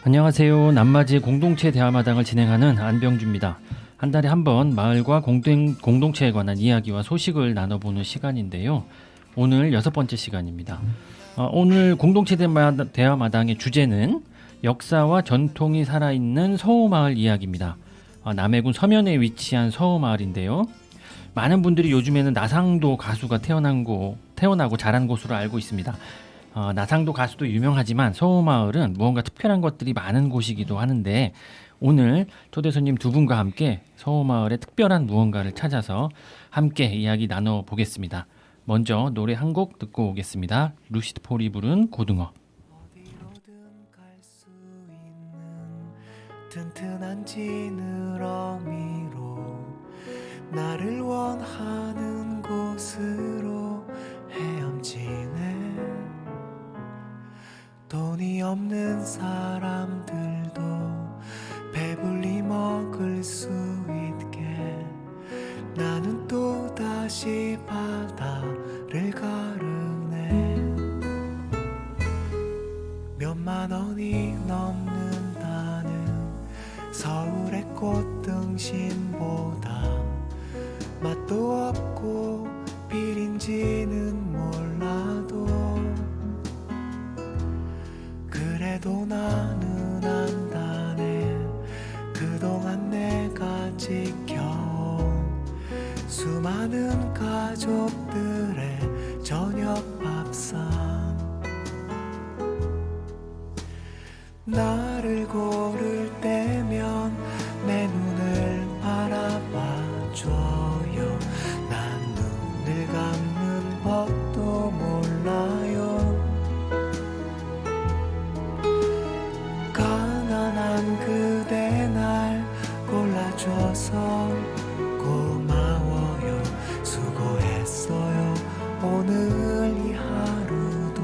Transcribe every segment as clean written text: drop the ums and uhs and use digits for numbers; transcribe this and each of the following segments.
안녕하세요. 남맞이 공동체 대화마당을 진행하는 안병주입니다. 한 달에 한 번 마을과 공동체에 관한 이야기와 소식을 나눠보는 시간인데요. 오늘 6번째 시간입니다. 오늘 공동체 대화마당의 주제는 역사와 전통이 살아있는 서호마을 이야기입니다. 남해군 서면에 위치한 서호마을인데요. 많은 분들이 요즘에는 나상도 가수가 태어나고 자란 곳으로 알고 있습니다. 나상도 가수도 유명하지만 서호마을은 무언가 특별한 것들이 많은 곳이기도 하는데 오늘 초대 손님 두 분과 함께 서호마을의 특별한 무언가를 찾아서 함께 이야기 나눠보겠습니다. 먼저 노래 한 곡 듣고 오겠습니다. 루시드 폴이 부른 고등어. 어디로든 갈 수 있는 튼튼한 지느러미로 나를 원하는 곳으로 헤엄치네. 돈이 없는 사람들도 배불리 먹을 수 있게 나는 또다시 바다를 가르네. 몇만 원이 넘는다는 서울의 꽃등심보다 맛도 없고 비린지는 몰라도 그래도 나는 안다네. 그동안 내가 지켜온 수많은 가족들의 저녁 밥상. 나를 고를 때면 내 눈을 바라봐줘요. 난 눈을 감는 법도 몰라요. 가난한 그대 날 골라줘서 고마워요. 수고했어요. 오늘 이 하루도.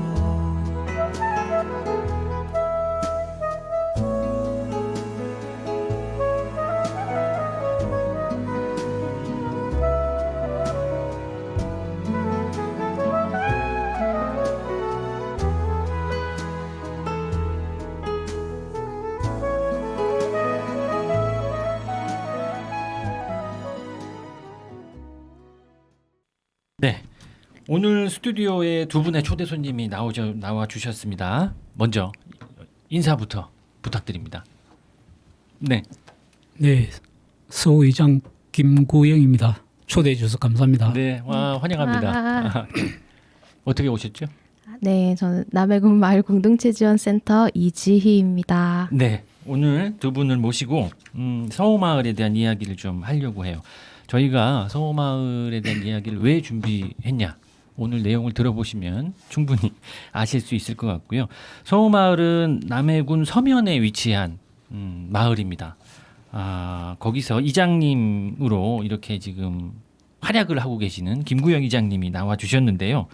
네, 오늘 스튜디오에 두 분의 초대 손님이 나와 주셨습니다. 먼저 인사부터 부탁드립니다. 네, 네, 서의장 김구영입니다. 초대해 주셔서 감사합니다. 네, 환영합니다. 어떻게 오셨죠? 네, 저는 남해군 마을공동체지원센터 이지희입니다. 네, 오늘 두 분을 모시고 서호마을에 대한 이야기를 좀 하려고 해요. 저희가 서호마을에 대한 이야기를 왜 준비했냐? 오늘 내용을 들어보시면 충분히 아실 수 있을 것 같고요. 서호마을은 남해군 서면에 위치한 마을입니다. 거기서 이장님으로 이렇게 지금 활약을 하고 계시는 김구영 이장님이 나와 주셨는데요.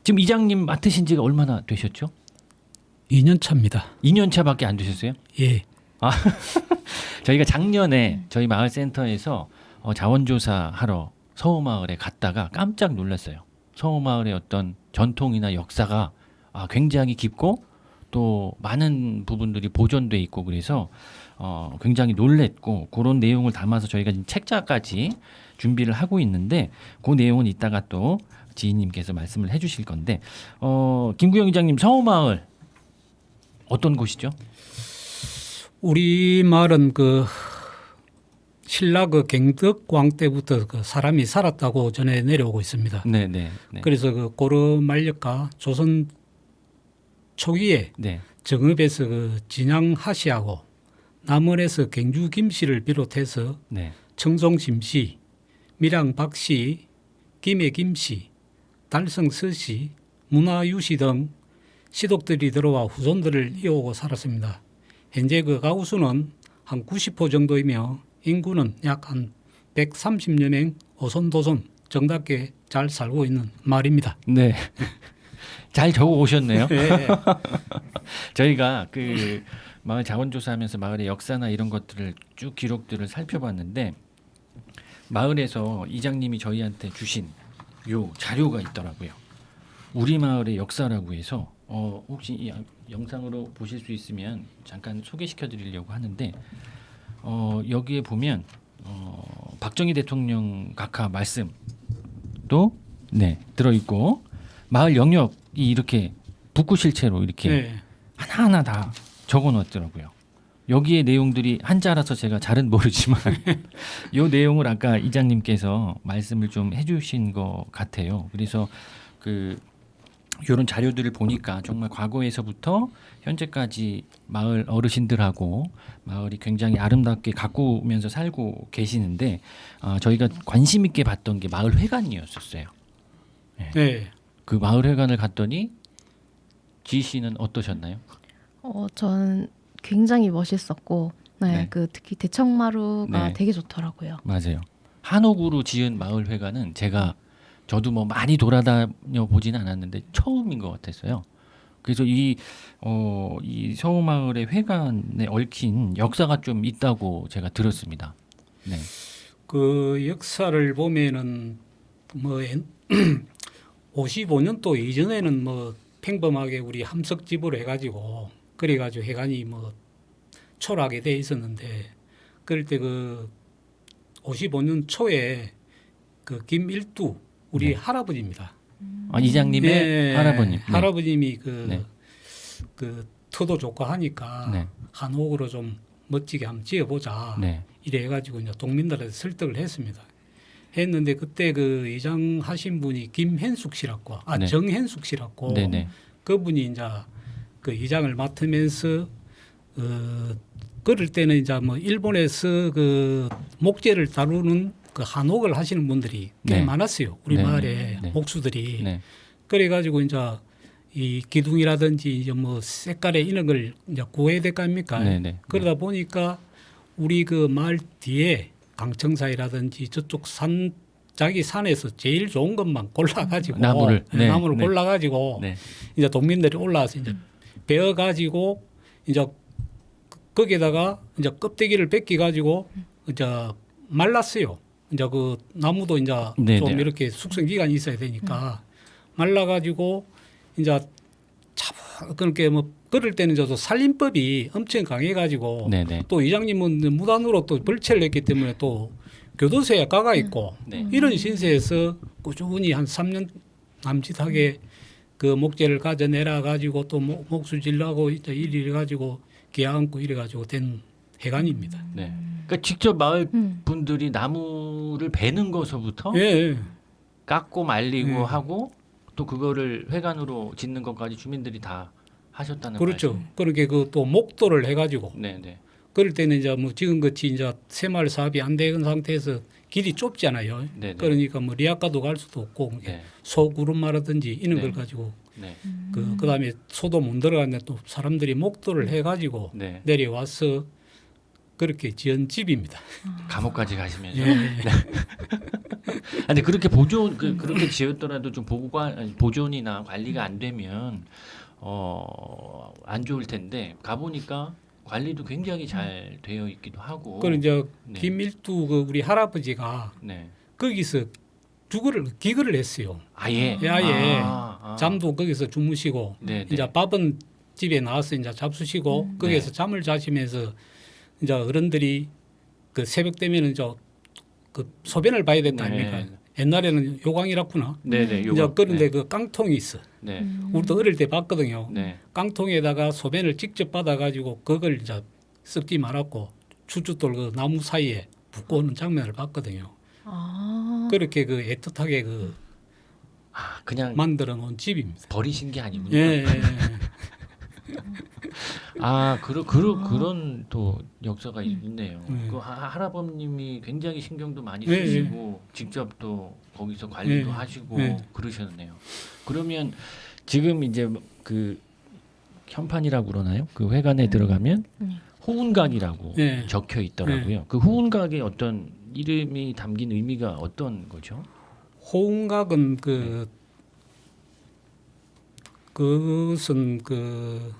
지금 이장님 맡으신 지가 얼마나 되셨죠? 2년 차입니다. 2년 차밖에 안 되셨어요? 예, 저희가 작년에 저희 마을 센터에서 자원조사 하러 서호마을에 갔다가 깜짝 놀랐어요. 서호마을의 어떤 전통이나 역사가 굉장히 깊고 또 많은 부분들이 보존돼 있고 그래서 굉장히 놀랬고 그런 내용을 담아서 저희가 지금 책자까지 준비를 하고 있는데 그 내용은 이따가 또 지인님께서 말씀을 해주실 건데 김구영 이장님 서호마을 어떤 곳이죠? 우리 마을은 신라 갱덕왕 때부터 사람이 살았다고 전해 내려오고 있습니다. 네. 그래서 고려 만력과 조선 초기에 네. 정읍에서 진양하시하고 남원에서 갱주 김씨를 비롯해서 네. 청송 김씨, 밀양 박씨, 김해 김씨, 달성 서씨, 문화유씨 등 시독들이 들어와 후손들을 이어오고 살았습니다. 현재 가구 수는 한 90호 정도이며 인구는 약 한 130여 명 오손도손 정답게 잘 살고 있는 마을입니다. 네. 잘 적어 오셨네요. 네. 저희가 마을 자원조사하면서 마을의 역사나 이런 것들을 쭉 기록들을 살펴봤는데 마을에서 이장님이 저희한테 주신 요 자료가 있더라고요. 우리 마을의 역사라고 해서 혹시 이 영상으로 보실 수 있으면 잠깐 소개시켜 드리려고 하는데 여기에 보면 박정희 대통령 각하 말씀도 네, 들어 있고 마을 영역이 이렇게 북구 실체로 이렇게 네. 하나하나 다 적어 놨더라고요. 여기에 내용들이 한자라서 제가 잘은 모르지만 이 내용을 아까 이장님께서 말씀을 좀 해주신 것 같아요. 그래서 그 이런 자료들을 보니까 정말 과거에서부터 현재까지 마을 어르신들하고 마을이 굉장히 아름답게 가꾸면서 살고 계시는데 저희가 관심 있게 봤던 게 마을 회관이었었어요. 네. 그 마을 회관을 갔더니 지희 씨는 어떠셨나요? 저는 굉장히 멋있었고, 네, 네. 그 특히 대청마루가 네. 되게 좋더라고요. 맞아요. 한옥으로 지은 마을 회관은 저도 뭐 많이 돌아다녀 보지는 않았는데 처음인 것 같았어요. 그래서 이 서우마을의 회관에 얽힌 역사가 좀 있다고 제가 들었습니다. 네, 그 역사를 보면은 뭐 55년도 이전에는 뭐 평범하게 우리 함석집으로 해가지고 그래가지고 해관이 뭐 초락이 돼 있었는데 그럴 때 그 55년 초에 그 김일두 우리 네. 할아버지입니다. 이장님의 네, 할아버님. 네. 할아버님이 네. 그 터도 좋고 하니까 네. 한옥으로 좀 멋지게 한번 지어보자. 네. 이래 가지고 이제 동민들한테 설득을 했습니다. 했는데 그때 그 이장 하신 분이 김현숙 씨라고, 네. 정현숙 씨라고, 네네. 그분이 이제 그 이장을 맡으면서 그럴 때는 이제 뭐 일본에서 그 목재를 다루는 그 한옥을 하시는 분들이 꽤 네. 많았어요. 우리 네. 마을에 네. 목수들이. 네. 그래가지고 이제 이 기둥이라든지 이제 뭐 색깔의 이런 걸 이제 구해야 될 거 아닙니까? 네네. 그러다 보니까 우리 그 마을 뒤에 강청사이라든지 저쪽 산 자기 산에서 제일 좋은 것만 골라가지고 나무를. 네. 나무를 네. 골라가지고 네. 이제 동민들이 올라와서 이제 베어가지고 이제 거기에다가 이제 껍데기를 벗겨가지고 이제 말랐어요. 이제 그 나무도 이제 네네. 좀 이렇게 숙성 기간이 있어야 되니까 말라가지고 이제 그렇게 뭐 그럴 때는 저도 살림법이 엄청 강해가지고 네네. 또 이장님은 무단으로 또 벌채를 냈기 때문에 또 교도소에 가가 있고 네. 이런 신세에서 꾸준히 한 3년 남짓하게 그 목재를 가져내라 가지고 또 목수질하고 이제 이래 가지고 기아안고 이래 가지고 된 해관입니다. 네. 그러니까 직접 마을 음. 분들이 나무를 베는 것서부터 예. 깎고 말리고 네. 하고 또 그거를 회관으로 짓는 것까지 주민들이 다 하셨다는 그렇죠. 말씀. 그렇게 그 또 목도를 해가지고 네네. 그럴 때는 이제 뭐 지금같이 이제 새마을 사업이 안 된 상태에서 길이 좁잖아요. 네네. 그러니까 뭐 리아카도 갈 수도 없고 네. 소구름마라든지 이런 네. 걸 가지고 네. 그다음에 소도 못 들어갔는데 또 사람들이 목도를 해가지고 네. 내려와서 그렇게 지은 집입니다. 감옥까지 가시면서. 예. 근데 그렇게 그렇게 지었더라도 좀 보존이나 관리가 안 되면 안 좋을 텐데 가 보니까 관리도 굉장히 잘 되어 있기도 하고. 그리고 이제 네. 김일두 그 우리 할아버지가 네. 거기서 기거를 했어요. 아예. 아예. 아. 잠도 거기서 주무시고 네. 이제 밥은 집에 나와서 이제 잡수시고 거기에서 네. 잠을 자시면서 이제 어른들이 그 새벽 되면은 그 소변을 봐야 된다 아닙니까? 네. 옛날에는 요강이라구나. 네네. 이제 요거. 그런데 네. 그 깡통이 있어. 네. 우리도 어릴 때 봤거든요. 네. 깡통에다가 소변을 직접 받아가지고 그걸 이제 썩지 말았고 추추돌 그 나무 사이에 붓고 오는 장면을 봤거든요. 아, 그렇게 그 애틋하게 그 그냥 만들어 놓은 집입니다. 버리신 게 아니군요. 예. 그런 또 역사가 있네요. 네. 그 할아버님이 굉장히 신경도 많이 네, 쓰시고 직접 또 거기서 관리도 네. 하시고 네. 그러셨네요. 그러면 지금 이제 그 현판이라고 그러나요? 그 회관에 들어가면 호운각이라고 네. 적혀 있더라고요. 그 호운각의 어떤 이름이 담긴 의미가 어떤 거죠? 호응각은 그것은 그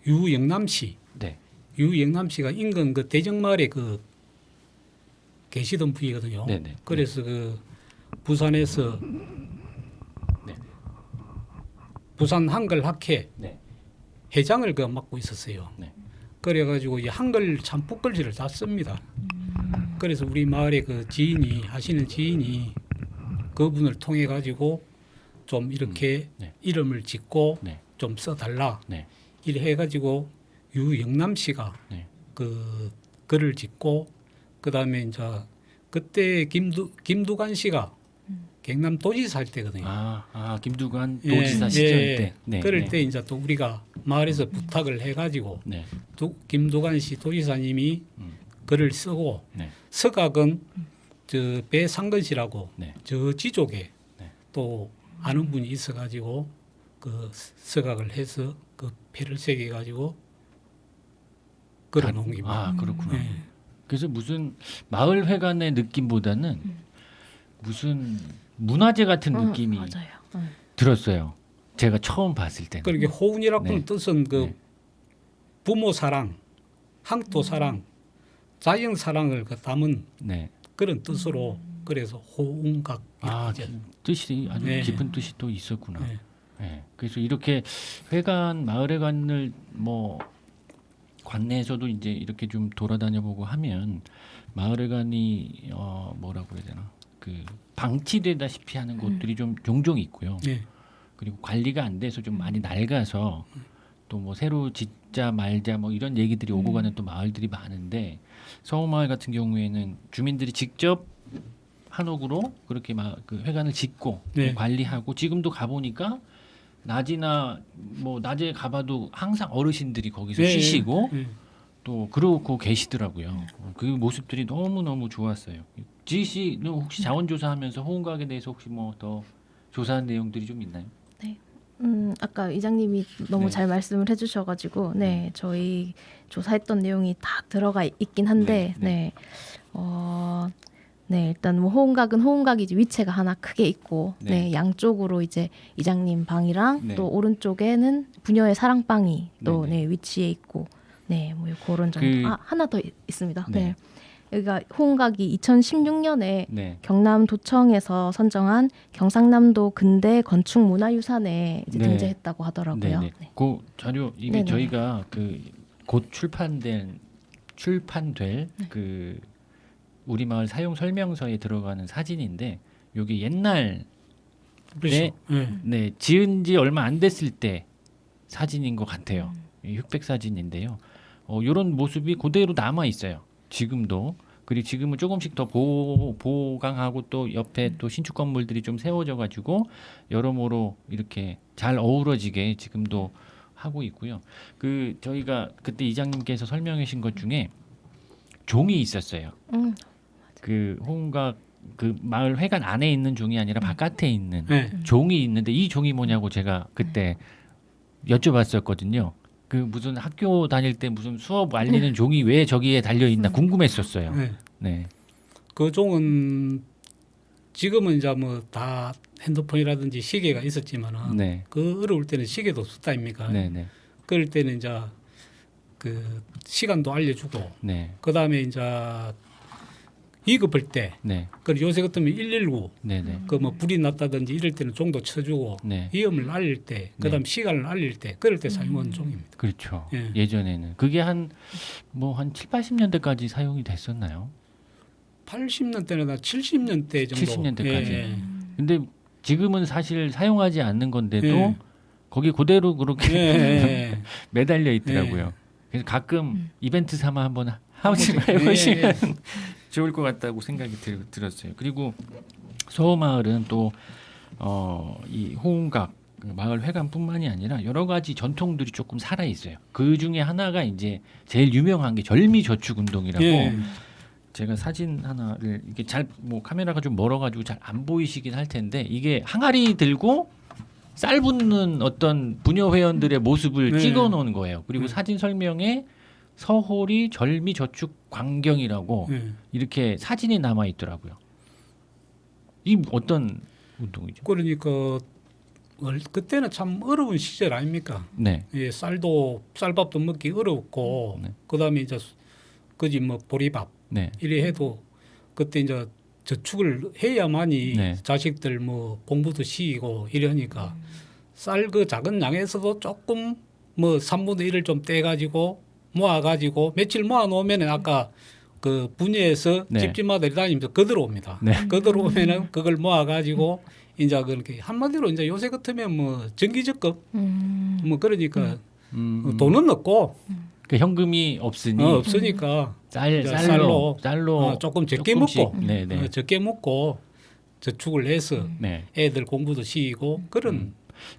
유영남 씨, 네. 유영남 씨가 인근 그 대정마을에 그 계시던 분이거든요. 네네. 그래서 그 부산에서 네. 부산 한글학회 네. 회장을 그 맡고 있었어요. 네. 그래가지고 이 한글 참 북글씨를 다 씁니다. 그래서 우리 마을의 그 지인이 하시는 지인이 그분을 통해 가지고 좀 이렇게 네. 이름을 짓고 네. 좀 써달라 네. 이래 해가지고 유영남 씨가 네. 그 글을 짓고 그 다음에 이제 그때 김두관 씨가 경남 도지사 할 때거든요. 김두관 예, 도지사 시절 때. 네. 그럴 네. 때 이제 또 우리가 마을에서 부탁을 해가지고 네. 김두관 씨 도지사님이 음. 글을 쓰고 네. 서각은 저 배상근 씨라고 네. 저 지족에 네. 또 아는 분이 있어가지고 그 서각을 해서 그 패를 새겨가지고 걸어놓은 겁니다. 그렇구나. 네. 그래서 무슨 마을 회관의 느낌보다는 무슨 문화재 같은 느낌이 맞아요. 들었어요. 제가 처음 봤을 때는. 그렇게 호운이라고 하는 네. 뜻은 그 네. 부모 사랑, 항토 사랑, 자연 사랑을 그 담은 네. 그런 뜻으로 그래서 호운각 이렇게 뜻이 아주 네. 깊은 뜻이 또 있었구나. 네. 네. 그래서 이렇게 회관 마을 회관을 뭐 관내에서도 이제 이렇게 좀 돌아다녀 보고 하면 마을 회관이 뭐라고 해야 되나 그 방치되다시피 하는 곳들이 좀 종종 있고요. 네. 그리고 관리가 안 돼서 좀 많이 낡아서 또 뭐 새로 짓자 말자 뭐 이런 얘기들이 오고 가는 또 마을들이 많은데 서호마을 같은 경우에는 주민들이 직접 한옥으로 그렇게 막 그 회관을 짓고 네. 관리하고 지금도 가보니까 낮이나 뭐 낮에 가봐도 항상 어르신들이 거기서 네. 쉬시고 네. 또 그러고 계시더라고요. 그 모습들이 너무 너무 좋았어요. 지희 씨는 혹시 자원조사하면서 호응각에 대해서 혹시 뭐 더 조사한 내용들이 좀 있나요? 아까 이장님이 너무 네. 잘 말씀을 해주셔가지고, 네, 저희 조사했던 내용이 다 들어가 있긴 한데, 네, 네. 네, 네, 일단 뭐 호응각은 호응각이 이제 위치가 하나 크게 있고, 네. 네, 양쪽으로 이제 이장님 방이랑 네. 또 오른쪽에는 부녀의 사랑방이 또 네, 네. 네, 위치해 있고, 네, 뭐 그런 정도. 그- 하나 더 있습니다. 네. 네. 여기가 호응각이 2016년에 네. 경남도청에서 선정한 경상남도 근대 건축 문화유산에 이제 네. 등재했다고 하더라고요. 네네. 네. 그 자료 이게 네네. 저희가 그 곧 출판될 네. 그 우리 마을 사용 설명서에 들어가는 사진인데 요게 옛날 그렇죠. 네. 네 지은 지 얼마 안 됐을 때 사진인 것 같아요. 이 흑백 사진인데요. 이런 모습이 그대로 남아 있어요. 지금도. 그리고 지금은 조금씩 더 보강하고 또 옆에 또 신축 건물들이 좀 세워져 가지고 여러모로 이렇게 잘 어우러지게 지금도 하고 있고요. 그 저희가 그때 이장님께서 설명해 주신 것 중에 종이 있었어요. 그 호응각 그 마을 회관 안에 있는 종이 아니라 바깥에 있는 네. 종이 있는데 이 종이 뭐냐고 제가 그때 여쭤봤었거든요. 그 무슨 학교 다닐 때 무슨 수업 알리는 종이 왜 저기에 달려 있나 궁금했었어요. 네. 네. 그 종은 지금은 이제 뭐 다 핸드폰이라든지 시계가 있었지만은 네. 그 어려울 때는 시계도 없었다 아닙니까? 네, 네. 그럴 때는 이제 그 시간도 알려주고 네. 그 다음에 이제 위급할 때 네. 그 요새 같으면 119 네, 네. 그 뭐 불이 났다든지 이럴 때는 종도 쳐주고 네. 위험을 알릴 때 그다음 시간을 알릴 때 그럴 때 사용하는 종입니다. 그렇죠. 예. 예전에는 그게 한 7, 80년대까지 사용이 됐었나요? 80년대나 70년대 정도. 70년대까지. 예. 근데 지금은 사실 사용하지 않는 건데도 예. 거기 그대로 그렇게 예. 매달려 있더라고요. 그래서 가끔 이벤트 삼아 한번 하우징을 예. 해보시면 좋을 것 같다고 생각이 들었어요. 그리고 서호마을은 또 이 호응각 마을 회관뿐만이 아니라 여러 가지 전통들이 조금 살아 있어요. 그 중에 하나가 이제 제일 유명한 게 절미저축운동이라고 예. 제가 사진 하나를 이게 잘 뭐 카메라가 좀 멀어가지고 잘 안 보이시긴 할 텐데 이게 항아리 들고 쌀 붓는 어떤 부녀 회원들의 모습을 네. 찍어 놓은 거예요. 그리고 네. 사진 설명에 서홀이 절미저축 광경이라고 예. 이렇게 사진이 남아 있더라고요. 이 어떤 운동이죠? 그러니까 그때는 참 어려운 시절 아닙니까? 네, 예, 쌀밥도 먹기 어렵고 네. 그다음에 이제 그지 뭐 보리밥 네, 이래 해도 그때 이제 저축을 해야만이 네. 자식들 뭐 공부도 시키고 이러니까 쌀 그 작은 양에서도 조금 뭐 3분의 1을 좀 떼가지고 모아가지고 며칠 모아놓으면 아까 그 분야에서 네. 집집마다 다니면서 거들어옵니다. 네. 거들어오면은 그걸 모아가지고 이제 그렇게 한마디로 이제 요새 같으면 뭐 정기적금 뭐 그러니까 돈은 없고 그 현금이 없으니 없으니까 쌀로 조금 적게 조금씩. 먹고 네네. 적게 먹고 저축을 해서 네. 애들 공부도 시키고 그런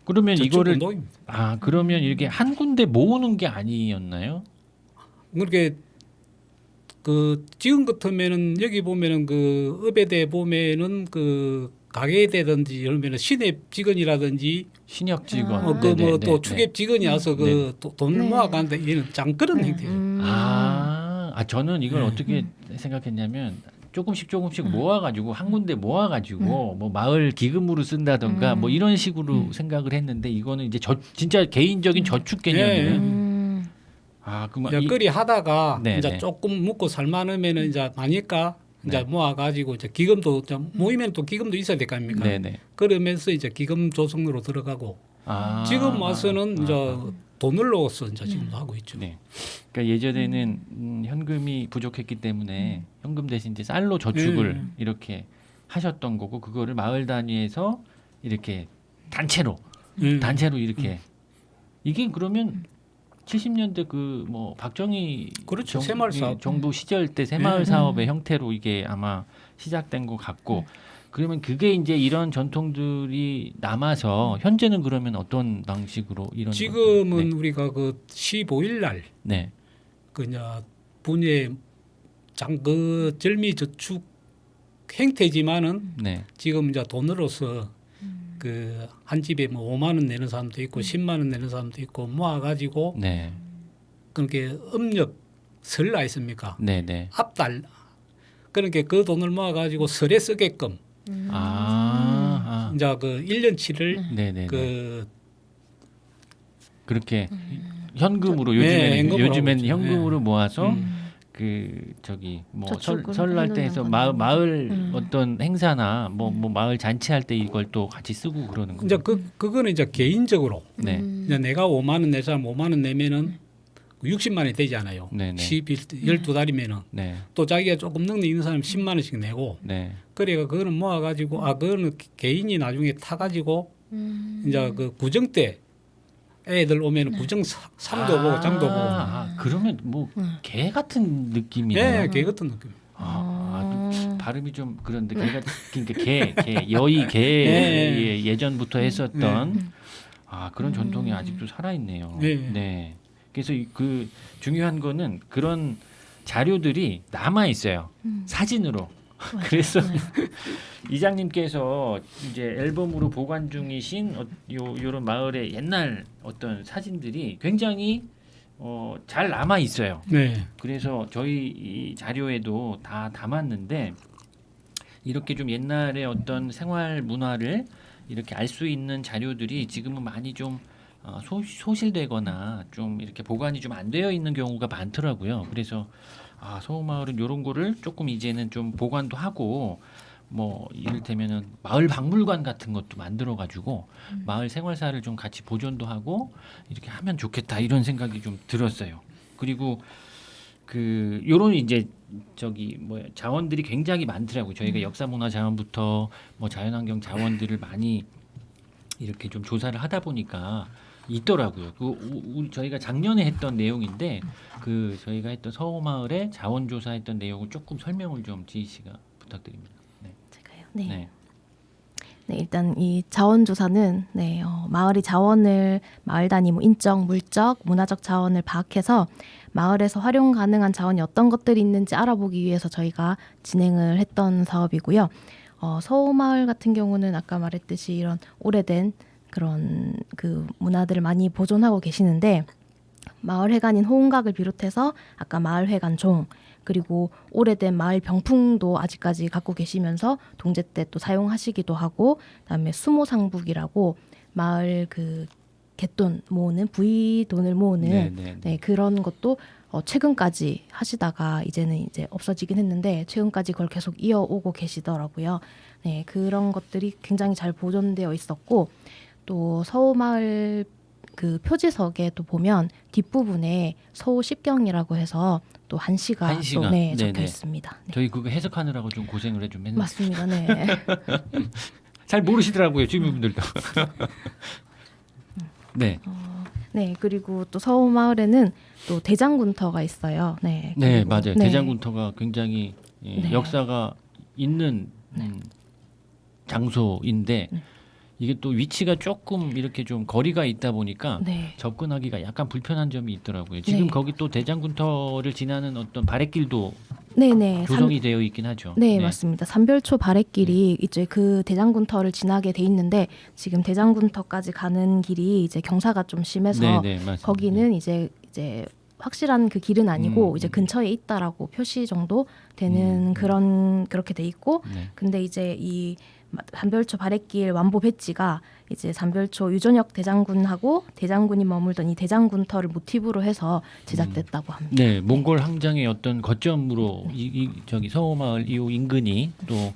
그러면 저축 이거를 운동입니다. 그러면 이렇게 한 군데 모으는 게 아니었나요? 그렇게 그 지금 같으면은 여기 보면은 그 업에대 보면은 그 가게되든지 이러면은 시내 직원이라든지 신협 직원. 아. 그 뭐 네네, 또 네, 추계 직원이 와서 그 돈을 네. 모아가는데 얘는 짱그런 행태예요. 저는 이걸 네. 어떻게 생각했냐면 조금씩 모아가지고 한 군데 모아가지고 뭐 마을 기금으로 쓴다던가 뭐 이런 식으로 생각을 했는데 이거는 이제 진짜 개인적인 저축 개념이네. 네. 그러면 이제 그리 하다가 네, 이제 네. 조금 묵고 살만하면은 이제 많으니까 이제 네. 모아가지고 이제 기금도 이제 모이면 또 기금도 있어야 될 거 아닙니까? 네네. 그러면서 이제 기금 조성으로 들어가고 지금 와서는 이제 돈을 넣어서 이제 지금도 하고 있죠. 네. 그러니까 예전에는 현금이 부족했기 때문에 현금 대신 이제 쌀로 저축을 이렇게 하셨던 거고 그거를 마을 단위에서 이렇게 단체로 이렇게 이게 그러면 70년대 그 뭐 박정희 그렇죠. 새마을 사업. 정부 시절 때 새마을 사업의 형태로 이게 아마 시작된 것 같고 그러면 그게 이제 이런 전통들이 남아서 현재는 그러면 어떤 방식으로 이런 지금은 것들- 우리가 그 15일 날 네. 그냥 분야 장그 절미 저축 행태지만은 네. 지금 이제 돈으로서 그 한 집에 뭐 5만 원 내는 사람도 있고 10만 원 내는 사람도 있고 모아가지고 네. 그렇게 음력 설 아있습니까? 네, 네. 앞달 그러니까 그 돈을 모아가지고 설에 쓰게끔 이제 그 1년치를 네, 네. 그 그렇게 현금으로 네, 현금으로 요즘엔 하고 있죠. 현금으로 네. 모아서 그 저기 뭐 저축을 설날 때 해서 해놓는 마을 어떤 행사나 뭐 마을 잔치할 때 이걸 또 같이 쓰고 그러는 이제 거죠. 그거는 이제 개인적으로 네. 이제 내가 5만 원 내 사람 5만 원 내면은 60만 원이 되잖아요. 네네. 12달이면은 네. 또 자기가 조금 능력 있는 사람 10만 원씩 내고 네. 그래가 그거는 모아가지고 그거는 개인이 나중에 타가지고 이제 그 구정 때 애들 오면은 구정 삼도 보고 장도 보고 그러면 뭐 개 같은 느낌이네요. 예, 개 같은 느낌. 발음이 좀 그런데 개가 그러니까 개 여의 개 예전부터 했었던 그런 전통이 아직도 살아 있네요. 네. 네. 그래서 그 중요한 거는 그런 자료들이 남아 있어요. 사진으로. 그래서 이장님께서 이제 앨범으로 보관 중이신 요런 마을의 옛날 어떤 사진들이 굉장히 잘 남아 있어요. 네. 그래서 저희 이 자료에도 다 담았는데 이렇게 좀 옛날의 어떤 생활 문화를 이렇게 알 수 있는 자료들이 지금은 많이 좀 소실되거나 좀 이렇게 보관이 좀 안 되어 있는 경우가 많더라고요. 그래서 서호마을은 이런 거를 조금 이제는 좀 보관도 하고 뭐 이를테면은 마을 박물관 같은 것도 만들어 가지고 마을 생활사를 좀 같이 보존도 하고 이렇게 하면 좋겠다 이런 생각이 좀 들었어요. 그리고 그 요런 이제 저기 뭐 자원들이 굉장히 많더라고요. 저희가 역사문화 자원부터 뭐 자연환경 자원들을 많이 이렇게 좀 조사를 하다 보니까 있더라고요. 우리 저희가 작년에 했던 내용인데 그 저희가 했던 서호마을의 자원조사했던 내용을 조금 설명을 좀 지희 씨가 부탁드립니다. 네. 제가요. 네. 네. 네, 일단 이 자원조사는 마을이 자원을 마을 단위 뭐 인적, 물적, 문화적 자원을 파악해서 마을에서 활용 가능한 자원이 어떤 것들이 있는지 알아보기 위해서 저희가 진행을 했던 사업이고요. 서호마을 같은 경우는 아까 말했듯이 이런 오래된 그런 그 문화들을 많이 보존하고 계시는데 마을회관인 호은각을 비롯해서 아까 마을회관 종 그리고 오래된 마을 병풍도 아직까지 갖고 계시면서 동제 때 또 사용하시기도 하고 그다음에 수모상북이라고 마을 그 갯돈 모으는 부의돈을 모으는 네, 그런 것도 최근까지 하시다가 이제는 이제 없어지긴 했는데 최근까지 그걸 계속 이어오고 계시더라고요. 네, 그런 것들이 굉장히 잘 보존되어 있었고 또 서호마을 그 표지석에도 보면 뒷부분에 서호 십경이라고 해서 또 한시가 한시가. 또 네, 네네. 적혀 있습니다. 네. 저희 그거 해석하느라고 좀 고생을 좀 했는데 맞습니다. 네. 잘 모르시더라고요 주민분들도. 네, 네, 그리고 또 서호마을에는 또 대장군터가 있어요. 네, 네 그리고- 맞아요. 네. 대장군터가 굉장히 네. 역사가 있는 장소인데 네. 이게 또 위치가 조금 이렇게 좀 거리가 있다 보니까 네. 접근하기가 약간 불편한 점이 있더라고요. 지금 네. 거기 또 대장군터를 지나는 어떤 바랫길도 네네. 조성이 되어 있긴 하죠. 네, 맞습니다. 삼별초 바랫길이 이제 그 대장군터를 지나게 돼 있는데 지금 대장군터까지 가는 길이 이제 경사가 좀 심해서 네, 맞습니다. 거기는 이제 확실한 그 길은 아니고 이제 음. 근처에 있다라고 표시 정도 되는 그렇게 돼 있고 네. 근데 이제 이 삼별초 바랫길 완보 배지가 이제 삼별초 유전역 대장군하고 대장군이 머물던 이 대장군터를 모티브로 해서 제작됐다고 합니다. 네, 몽골 항장의 어떤 거점으로 저기 서호마을 이호 인근이 또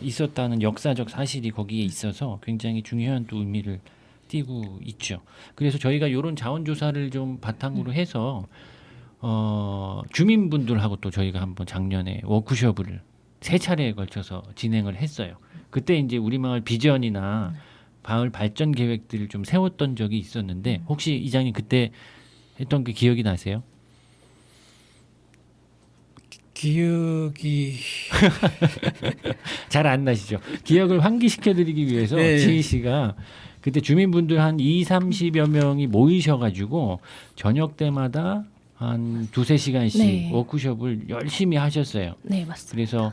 있었다는 역사적 사실이 거기에 있어서 굉장히 중요한 또 의미를 띠고 있죠. 그래서 저희가 이런 자원 조사를 좀 바탕으로 해서 주민분들하고 또 저희가 한번 작년에 워크숍을 3차례에 걸쳐서 진행을 했어요. 그때 이제 우리 마을 비전이나 마을 발전 계획들을 좀 세웠던 적이 있었는데 혹시 이장님 그때 했던 그 기억이 나세요? 기억이 잘 안 나시죠? 기억을 환기시켜드리기 위해서 네. 지희 씨가 그때 주민분들 한 30여 명이 모이셔가지고 저녁 때마다 한 2-3시간씩 네. 워크숍을 열심히 하셨어요. 네, 맞습니다. 그래서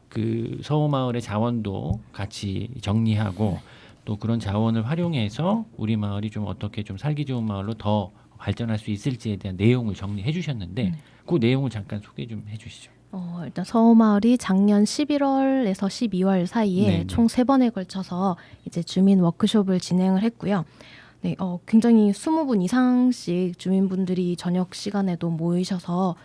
그 서호마을의 자원도 같이 정리하고 또 그런 자원을 활용해서 우리 마을이 좀 어떻게 좀 살기 좋은 마을로 더 발전할 수 있을지에 대한 내용을 정리해 주셨는데 그 내용을 잠깐 소개 좀 해주시죠. 일단 서호마을이 작년 11월에서 12월 사이에 네네. 총 3번에 걸쳐서 이제 주민 워크숍을 진행을 했고요. 네, 굉장히 20분 이상씩 주민분들이 저녁 시간에도 모이셔서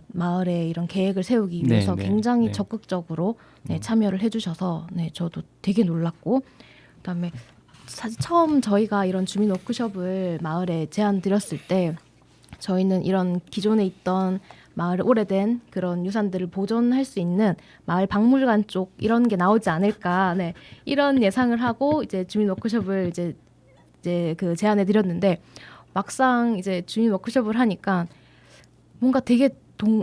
마을에 이런 계획을 세우기 네, 위해서 네, 굉장히 네. 적극적으로 참여를 해주셔서 저도 되게 놀랐고 그다음에 사실 처음 저희가 이런 주민 워크숍을 마을에 제안 드렸을 때 저희는 이런 기존에 있던 마을의 오래된 그런 유산들을 보존할 수 있는 마을 박물관 쪽 이런 게 나오지 않을까 이런 예상을 하고 이제 주민 워크숍을 이제 그 제안해 드렸는데 막상 이제 주민 워크숍을 하니까 뭔가 되게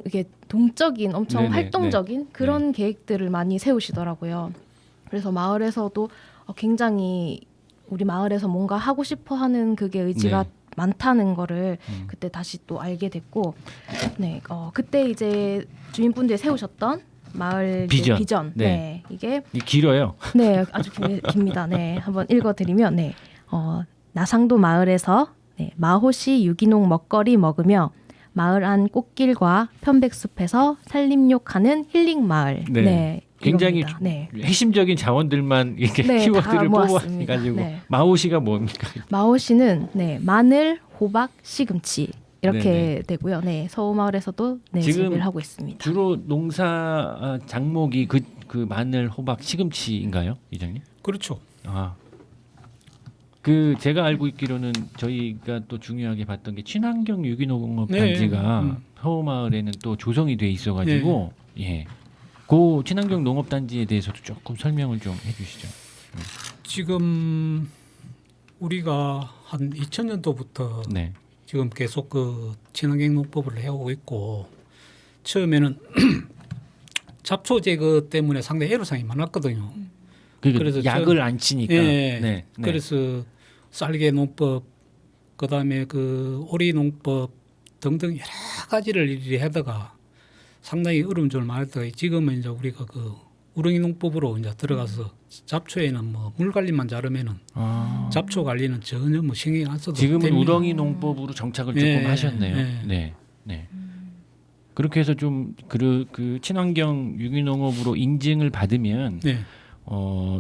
이게 동적인 엄청 네네, 활동적인 그런 계획들을 많이 세우시더라고요. 그래서 마을에서도 굉장히 우리 마을에서 뭔가 하고 싶어 하는 그게 의지가 네. 많다는 거를 그때 다시 또 알게 됐고 그때 이제 주민분들이 세우셨던 마을 이제 비전. 네. 이게 길어요. 아주 깁니다. 한번 읽어드리면 나상도 마을에서 마호시 유기농 먹거리 먹으며 마을 안 꽃길과 편백숲에서 산림욕하는 힐링 마을. 네. 굉장히 이겁니다. 네. 핵심적인 자원들만 이렇게 네, 키워드를 다 모았습니다. 뽑아가지고 네. 마오시가 뭡니까? 마호시는 마늘, 호박, 시금치 이렇게 네네. 되고요. 서호마을에서도 지금 재배를 하고 있습니다. 주로 농사 작목이 그 마늘, 호박, 시금치인가요, 이장님? 그렇죠. 그 제가 알고 있기로는 저희가 또 중요하게 봤던 게 친환경 유기농업 네. 단지가 서호마을에는 또 조성이 돼 있어가지고 그 친환경 농업 단지에 대해서도 조금 설명을 좀 해주시죠. 지금 우리가 한 2000년도부터 네. 지금 계속 그 친환경 농법을 해오고 있고 처음에는 잡초 제거 때문에 상당히 애로사항이 많았거든요. 그래서 약을 안 치니까. 네. 그래서 쌀개 농법, 그다음에 그 오리 농법 등등 여러 가지를 일일이 하다가 상당히 어려운 점을 많았다가 지금은 이제 우리가 그 우렁이 농법으로 이제 들어가서 잡초에는 뭐 물 관리만 잘하면은 잡초 관리는 전혀 뭐 신경 안 써도 지금은 됩니다. 우렁이 농법으로 정착을 조금 하셨네요. 네. 그렇게 해서 좀 그 친환경 유기농업으로 인증을 받으면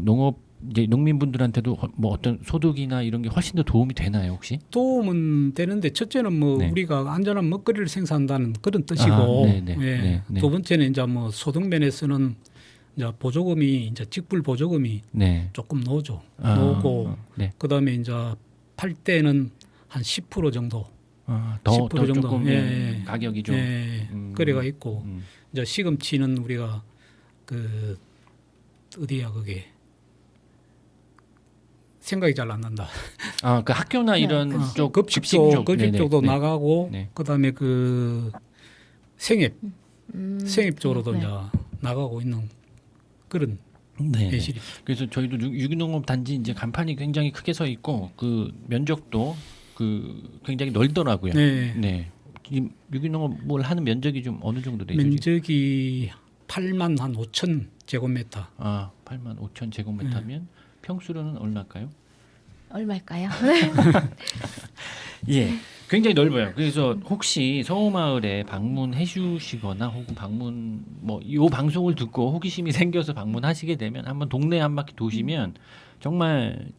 농업 이제 농민분들한테도 뭐 어떤 소득이나 이런 게 훨씬 더 도움이 되나요, 혹시? 도움은 되는데 첫째는 뭐 네. 우리가 안전한 먹거리를 생산한다는 그런 뜻이고 네. 두 번째는 이제 뭐 소득 면에서는 이제 보조금이 이제 직불 보조금이 네. 조금 나오죠. 아, 나오고 네. 그다음에 이제 팔 때는 한 10% 정도. 더 10% 정도. 조금 예. 가격이 좀 예. 그래가 있고 이제 시금치는 우리가 그 어디야 그게 생각이 잘 안 난다. 그 학교나 이런 급식. 쪽 급식도 쪽. 급식쪽도 네네. 나가고 네. 그다음에 그 생협 쪽으로도 네. 이제 나가고 있는 그런 네. 예실이. 그래서 저희도 유기농업 단지 이제 간판이 굉장히 크게 서 있고 그 면적도 그 굉장히 넓더라고요. 네. 네. 이 유기농업을 하는 면적이 좀 어느 정도 되죠? 지금? 면적이 8만 한 5천 제곱미터. 8만 5천 제곱미터면 평수로는 얼마일까요? 얼마일까요? 예, 굉장히 넓어요. 그래서 혹시 서호마을에 방문해 주시거나 혹은 방문 뭐 이 방송을 듣고 호기심이 생겨서 방문하시게 되면 한번 동네 한 바퀴 도시면 정말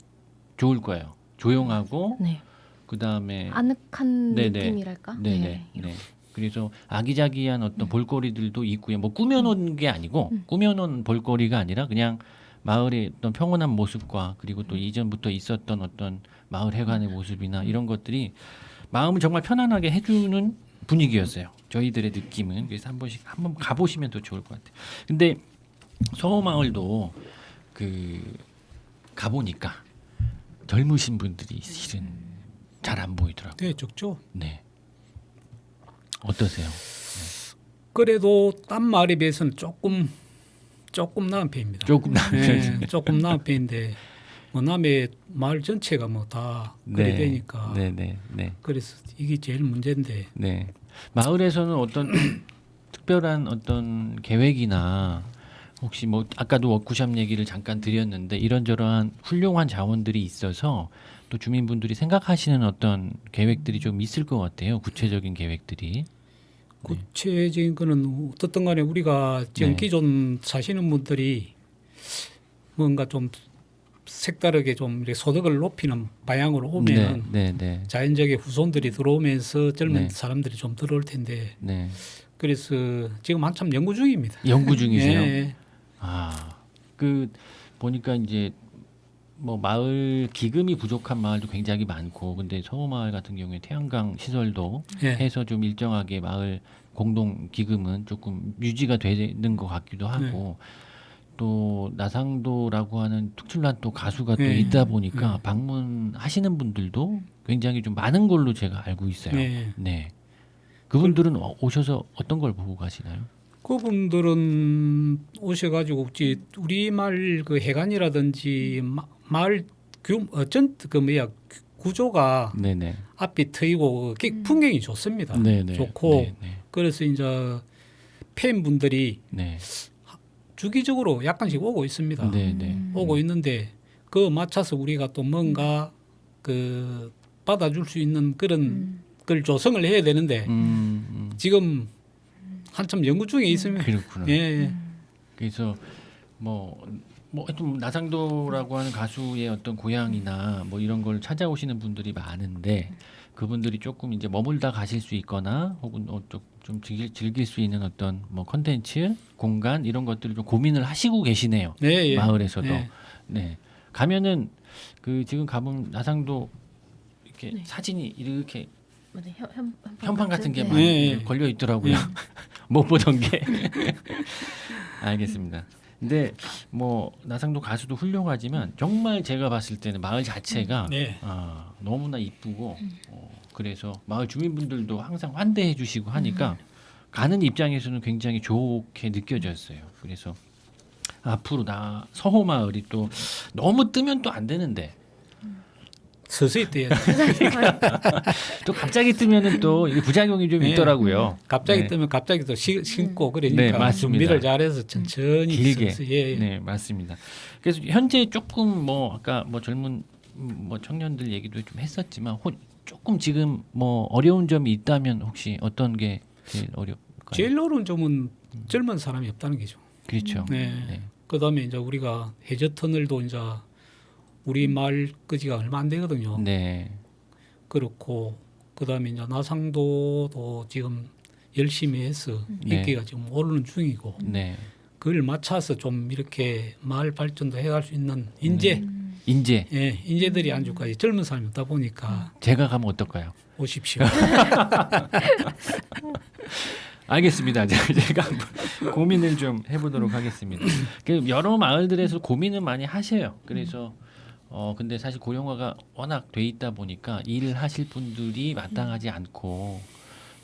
좋을 거예요. 조용하고 네. 그다음에 아늑한 네네. 느낌이랄까? 네네. 네. 그래서 아기자기한 어떤 볼거리들도 있고요. 뭐 꾸며놓은 게 아니고 꾸며놓은 볼거리가 아니라 그냥 마을의 어떤 평온한 모습과 그리고 또 이전부터 있었던 어떤 마을 회관의 모습이나 이런 것들이 마음을 정말 편안하게 해주는 분위기였어요. 저희들의 느낌은. 그래서 한번 가보시면 더 좋을 것 같아요. 근데 서호마을도 그 가보니까 젊으신 분들이 실은 잘 안 보이더라고요. 네, 적죠. 네. 어떠세요? 그래도 딴 마을에 비해서는 조금 나은 편입니다. 조금 네, 조금 나은 편인데 뭐 남의 마을 전체가 뭐 다 그래 되니까 네. 그래서 이게 제일 문제인데 네. 마을에서는 어떤 좀 특별한 어떤 계획이나 혹시 뭐 아까도 워크숍 얘기를 잠깐 드렸는데 이런저런 훌륭한 자원들이 있어서 또 주민분들이 생각하시는 어떤 계획들이 좀 있을 것 같아요. 구체적인 계획들이. 구체적인 거는 어떻든 간에 우리가 지금 네. 기존 사시는 분들이 뭔가 좀 색다르게 좀 이렇게 소득을 높이는 방향으로 오면은 네. 자연적인 후손들이 들어오면서 젊은 네. 사람들이 좀 들어올 텐데 네. 그래서 지금 한참 연구 중입니다. 연구 중이세요? 네. 그 보니까 이제 뭐 마을 기금이 부족한 마을도 굉장히 많고 근데 서호마을 같은 경우에 태양광 시설도 예. 해서 좀 일정하게 마을 공동 기금은 조금 유지가 되는 것 같기도 하고 또 나상도라고 하는 특출난 또 가수가 또 네. 있다 보니까 방문하시는 분들도 굉장히 좀 많은 걸로 제가 알고 있어요. 네. 네. 그분들은 오셔서 어떤 걸 보고 가시나요? 그분들은 오셔가지고 우리 마을 그 해관이라든지 마을 구조가 네네. 앞이 트이고 풍경이 좋습니다. 네네. 좋고 네네. 그래서 이제 팬분들이 네. 주기적으로 약간씩 오고 있습니다. 네네. 오고 있는데 그 맞춰서 우리가 또 뭔가 그 받아줄 수 있는 그런 걸 조성을 해야 되는데 지금 한참 연구 중에 있습니다. 그렇구나. 예. 그래서 뭐 하여튼 나상도라고 하는 가수의 어떤 고향이나 뭐 이런 걸 찾아오시는 분들이 많은데 그분들이 조금 이제 머물다 가실 수 있거나 혹은 좀 즐길 수 있는 어떤 뭐 컨텐츠, 공간 이런 것들을 좀 고민을 하시고 계시네요. 네, 예. 마을에서도. 네. 네. 가면은 그 지금 가본 나상도 이렇게 네. 사진이 이렇게 뭐지? 현판 같은 게 네. 많이 네. 걸려 있더라고요. 못 보던 게. 알겠습니다. 근데 뭐 나상도 가수도 훌륭하지만 정말 제가 봤을 때는 마을 자체가 네. 너무나 이쁘고 그래서 마을 주민분들도 항상 환대해 주시고 하니까 가는 입장에서는 굉장히 좋게 느껴졌어요. 그래서 앞으로 서호마을이 또 너무 뜨면 또 안 되는데 서서히 뛰어야 또 갑자기 뜨면은 또 이게 부작용이 좀 네. 있더라고요. 갑자기 네. 뜨면 갑자기 또 신고 그러니까 네, 맞습니다. 준비를 잘해서 천천히 길게. 서서히, 예. 네, 맞습니다. 그래서 현재 조금 뭐 아까 뭐 젊은 뭐 청년들 얘기도 좀 했었지만 조금 지금 뭐 어려운 점이 있다면 혹시 어떤 게 제일 어렵을까요? 제일 어려운 점은 젊은 사람이 없다는 게죠. 그렇죠. 네. 네. 그다음에 이제 우리가 해저 터널도 이제 우리 마을 끄지가 얼마 안 되거든요. 네. 그렇고 그다음에 이제 나상도도 지금 열심히 해서 네. 인기가 지금 오르는 중이고 네. 그걸 맞춰서 좀 이렇게 마을 발전도 해갈 수 있는 인재, 인재. 예, 인재들이 안주까지 젊은 사람이 없다 보니까 제가 가면 어떨까요? 오십시오. 알겠습니다. 제가 한번 고민을 좀 해보도록 하겠습니다. 그 여러 마을들에서 고민을 많이 하셔요. 그래서 근데 사실 고령화가 워낙 돼 있다 보니까 일을 하실 분들이 마땅하지 않고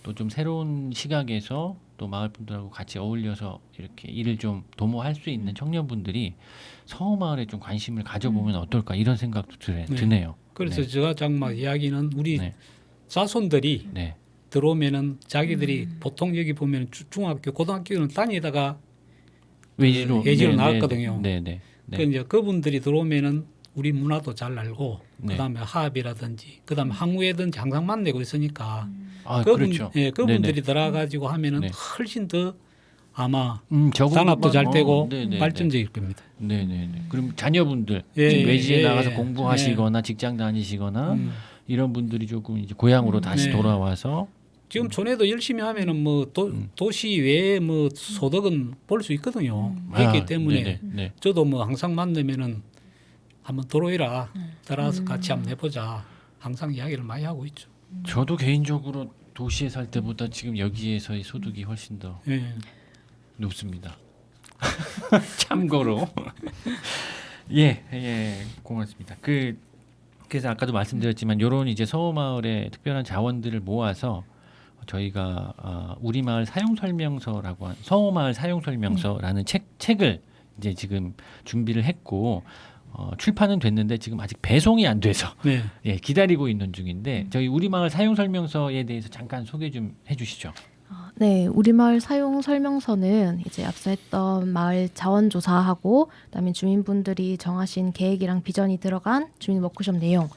또 좀 새로운 시각에서 또 마을 분들하고 같이 어울려서 이렇게 일을 좀 도모할 수 있는 청년분들이 서마을에 좀 관심을 가져보면 어떨까 이런 생각도 드네요. 그래서 네. 제가 장막 이야기는 우리 네. 자손들이 네. 들어오면은 자기들이 보통 여기 보면 중학교, 고등학교는 다니다가 외지로 나갔거든요. 네네. 네. 그 이제 그분들이 들어오면은 우리 문화도 잘 알고 네. 그다음에 화합이라든지 그다음에 항우회든지 항상 만나고 있으니까 아 그분들이 네네. 들어가지고 하면은 네. 훨씬 더 아마 적응도 단합도 잘 되고 네네네. 발전적일 겁니다. 네네네. 그럼 자녀분들 예, 지금 외지에 예, 나가서 예. 공부하시거나 직장 다니시거나 이런 분들이 조금 이제 고향으로 다시 네. 돌아와서 지금 전에도 열심히 하면은 뭐 도시 외에 뭐 소득은 볼 수 있거든요. 그렇기 때문에 네네. 네. 저도 뭐 항상 만나면은 한번 들어오라 따라서 같이 한번 해보자. 항상 이야기를 많이 하고 있죠. 저도 개인적으로 도시에 살 때보다 지금 여기에서의 소득이 훨씬 더 예. 높습니다. 참고로 예, 고맙습니다. 그래서 아까도 말씀드렸지만 이런 이제 서마을의 특별한 자원들을 모아서 저희가 우리 마을 사용 설명서라고 한 서마을 사용 설명서라는 책을 이제 지금 준비를 했고 출판은 됐는데 지금 아직 배송이 안 돼서 네. 예, 기다리고 있는 중인데 저희 우리 마을 사용 설명서에 대해서 잠깐 소개 좀 해주시죠. 네, 우리마을 사용 설명서는 이제 앞서 했던 마을 자원 조사하고 그다음에 주민분들이 정하신 계획이랑 비전이 들어간 주민 워크숍 내용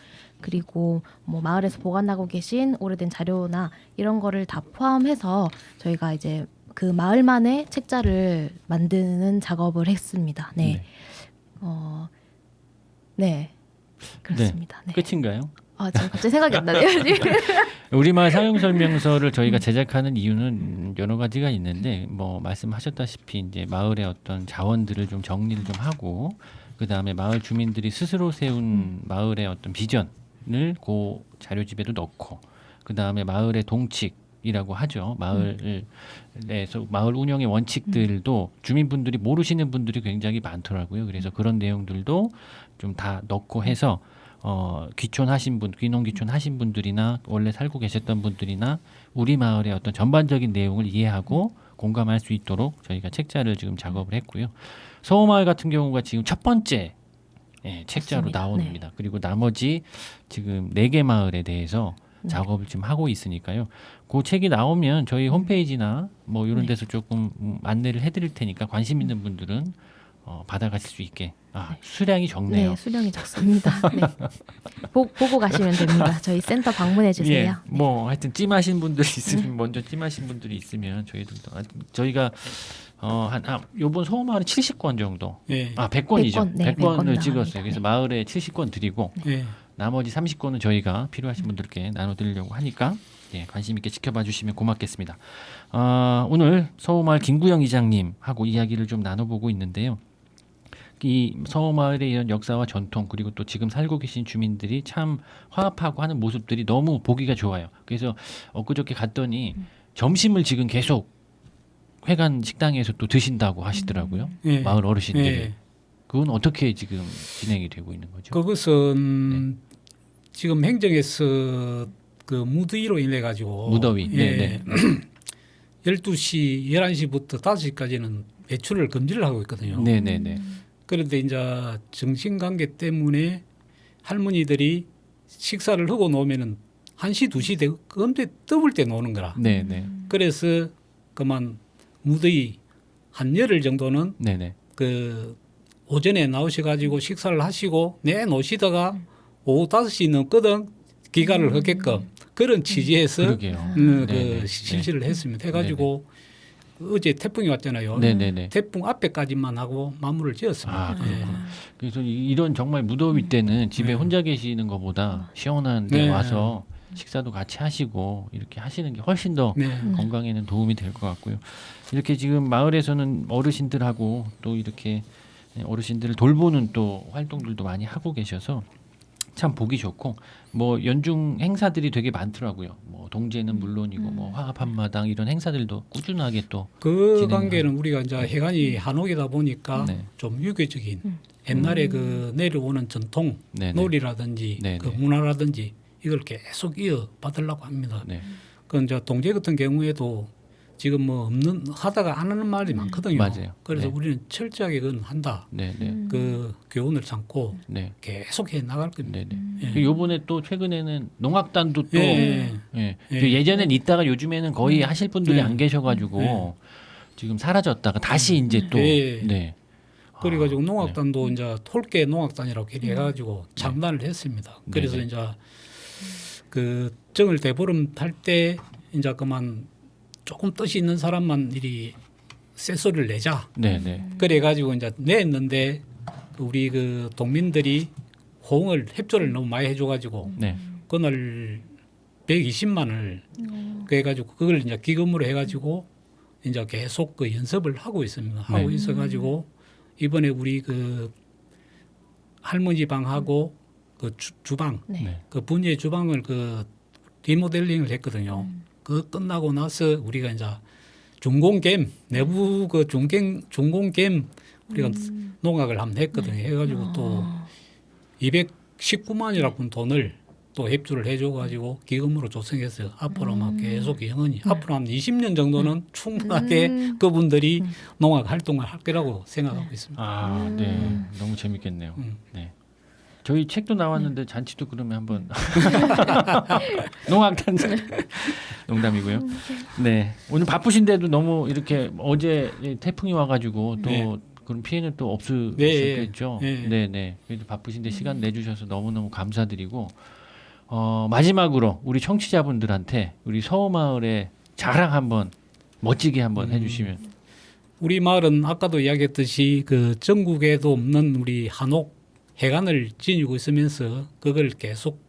그리고 뭐 마을에서 보관하고 계신 오래된 자료나 이런 거를 다 포함해서 저희가 이제 그 마을만의 책자를 만드는 작업을 했습니다. 네. 네. 그렇습니다. 네. 끝인가요? 지금 갑자기 생각이 안 나네요. 우리마을 사용 설명서를 저희가 제작하는 이유는 여러 가지가 있는데 뭐 말씀하셨다시피 이제 마을의 어떤 자원들을 좀 정리를 좀 하고 그 다음에 마을 주민들이 스스로 세운 마을의 어떤 비전을 그 자료집에도 넣고 그 다음에 마을의 동칙이라고 하죠. 마을에서 마을 운영의 원칙들도 주민분들이 모르시는 분들이 굉장히 많더라고요. 그래서 그런 내용들도 좀 다 넣고 해서 귀촌하신 분, 귀농 귀촌하신 분들이나 원래 살고 계셨던 분들이나 우리 마을의 어떤 전반적인 내용을 이해하고 공감할 수 있도록 저희가 책자를 지금 작업을 했고요. 서호마을 같은 경우가 지금 첫 번째 책자로 맞습니다. 나옵니다. 그리고 나머지 지금 4개 마을에 대해서 작업을 지금 하고 있으니까요. 그 책이 나오면 저희 홈페이지나 뭐 이런 데서 조금 안내를 해드릴 테니까 관심 있는 분들은 받아가실 수 있게. 수량이 적네요. 네, 수량이 적습니다. 네. 보고 가시면 됩니다. 저희 센터 방문해 주세요. 예, 뭐 하여튼 찜하신 분들이 있으면 먼저 찜하신 분들이 있으면 저희가 요번 서호마을은 70권 정도. 예. 100권이죠. 100권, 네, 100권을 100권 찍었어요. 나갑니다. 그래서 마을에 70권 드리고 예. 나머지 30권은 저희가 필요하신 분들께 나눠드리려고 하니까 관심 있게 지켜봐 주시면 고맙겠습니다. 오늘 서호마을 김구영 이장님하고 이야기를 좀 나눠보고 있는데요. 이 서호마을의 이런 역사와 전통 그리고 또 지금 살고 계신 주민들이 참 화합하고 하는 모습들이 너무 보기가 좋아요. 그래서 엊그저께 갔더니 점심을 지금 계속 회관 식당에서 또 드신다고 하시더라고요. 예. 마을 어르신들이. 예. 그건 어떻게 지금 진행이 되고 있는 거죠? 그것은 지금 행정에서 그 무더위로 인해 가지고 무더위. 네. 12시, 11시부터 5시까지는 외출을 금지를 하고 있거든요. 네네네. 그런데 이제 정신관계 때문에 할머니들이 식사를 하고 놓으면은 1시, 2시 되고 그때 떠볼 때 노는 거라. 네네. 그래서 그만 무더위 한 열흘 정도는 네네. 그 오전에 나오셔가지고 식사를 하시고 내놓으시다가 오후 5시 넘거든 귀가를 하게끔 그런 취지에서 그러게요. 그 실시를 했습니다. 해가지고 어제 태풍이 왔잖아요. 네네네. 태풍 앞에까지만 하고 마무리를 지었습니다. 그렇구나. 그래서 이런 정말 무더위 때는 집에 혼자 계시는 것보다 시원한 데 네. 와서 식사도 같이 하시고 이렇게 하시는 게 훨씬 더 네. 건강에는 도움이 될 것 같고요. 이렇게 지금 마을에서는 어르신들하고 또 이렇게 어르신들을 돌보는 또 활동들도 많이 하고 계셔서 참 보기 좋고 뭐 연중 행사들이 되게 많더라고요. 뭐 동제는 물론이고 뭐 화합 한마당 이런 행사들도 꾸준하게 또 그 진행을 관계는 우리가 이제 해관이 한옥이다 보니까 네. 좀 유교적인 옛날에 그 내려오는 전통 네네. 놀이라든지 네네. 그 문화라든지 이걸 계속 이어받으려고 합니다. 네. 그 이제 동제 같은 경우에도 지금 뭐 없는 하다가 안 하는 말이 많거든요. 맞아요. 그래서 네. 우리는 철저하게 그건 한다. 네, 네. 그 교훈을 삼고 네. 계속 해 나갈 겁니다. 네, 네. 예. 그 요번에 또 최근에는 농악단도 또 예. 예전엔 있다가 요즘에는 거의 하실 분들이 네. 안 계셔가지고 지금 사라졌다가 다시 이제 또 예. 네. 그래가지고 아, 농악단도 이제 톨게 농악단이라고 해가지고 창단을 했습니다. 그래서 네네. 이제 그 정을 대보름 탈 때 이제 그만 조금 뜻이 있는 사람만 이리 쇳소리를 내자. 네, 네. 그래가지고 이제 냈는데 우리 그 동민들이 호응을 협조를 너무 많이 해줘가지고 네. 그날 120만을 그래가지고 그걸 이제 기금으로 해가지고 이제 계속 그 연습을 하고 있습니다. 하고 네. 있어가지고 이번에 우리 그 할머니 방하고 그 주방 네. 네. 그 분예 주방을 그 리모델링을 했거든요. 그 끝나고 나서 우리가 이제 중공겜 내부 그 중공겜 우리가 농악을 한번 했거든요. 해가지고 또 219만이라고 한 돈을 또 협조를 해줘가지고 기금으로 조성했어요. 앞으로 막 계속 영원히 앞으로 한 20년 정도는 충분하게 그분들이 농악 활동을 할 거라고 생각하고 있습니다. 아, 네. 너무 재밌겠네요. 네. 저희 책도 나왔는데 잔치도 그러면 한번 농악단 농담이고요. 네. 오늘 바쁘신데도 너무 이렇게 어제 태풍이 와가지고 또 네. 그런 피해는 또 없으셨겠죠. 네. 네, 네. 그래도 바쁘신데 시간 내주셔서 너무너무 감사드리고 마지막으로 우리 청취자분들한테 우리 서호마을의 자랑 한번 멋지게 한번 해주시면. 우리 마을은 아까도 이야기했듯이 그 전국에도 없는 우리 한옥 해관을 지니고 있으면서 그걸 계속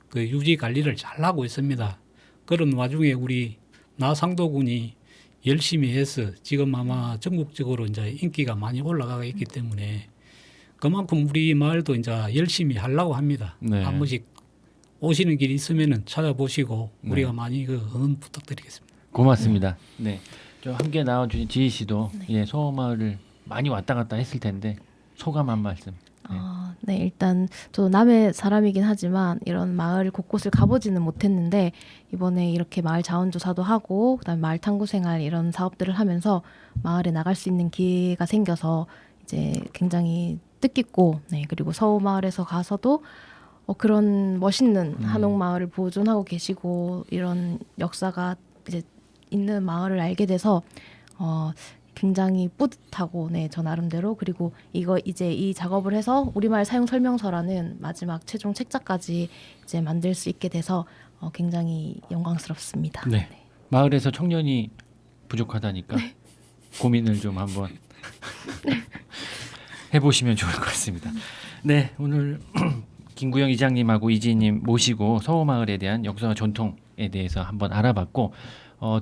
그 유지 관리를 잘 하고 있습니다. 그런 와중에 우리 나상도군이 열심히 해서 지금 아마 전국적으로 이제 인기가 많이 올라가고 있기 때문에 그만큼 우리 마을도 이제 열심히 하려고 합니다. 네. 한 번씩 오시는 길이 있으면은 찾아보시고 우리가 네. 많이 그 응원 부탁드리겠습니다. 고맙습니다. 네. 저 함께 나와주신 지희 씨도 예, 서호마을을 많이 왔다 갔다 했을 텐데 소감 한 말씀. 네, 일단 저도 남의 사람이긴 하지만 이런 마을 곳곳을 가보지는 못했는데 이번에 이렇게 마을 자원조사도 하고 그다음에 마을 탐구 생활 이런 사업들을 하면서 마을에 나갈 수 있는 기회가 생겨서 이제 굉장히 뜻깊고 네, 그리고 서호마을에서 가서도 그런 멋있는 한옥 마을을 보존하고 계시고 이런 역사가 이제 있는 마을을 알게 돼서 굉장히 뿌듯하고 네, 저 나름대로 그리고 이거 이제 이 작업을 해서 우리말 사용 설명서라는 마지막 최종 책자까지 이제 만들 수 있게 돼서 굉장히 영광스럽습니다. 네. 마을에서 청년이 부족하다니까 고민을 좀 한번 해보시면 좋을 것 같습니다. 네, 오늘 김구영 이장님하고 이지희님 모시고 서호마을에 대한 역사와 전통에 대해서 한번 알아봤고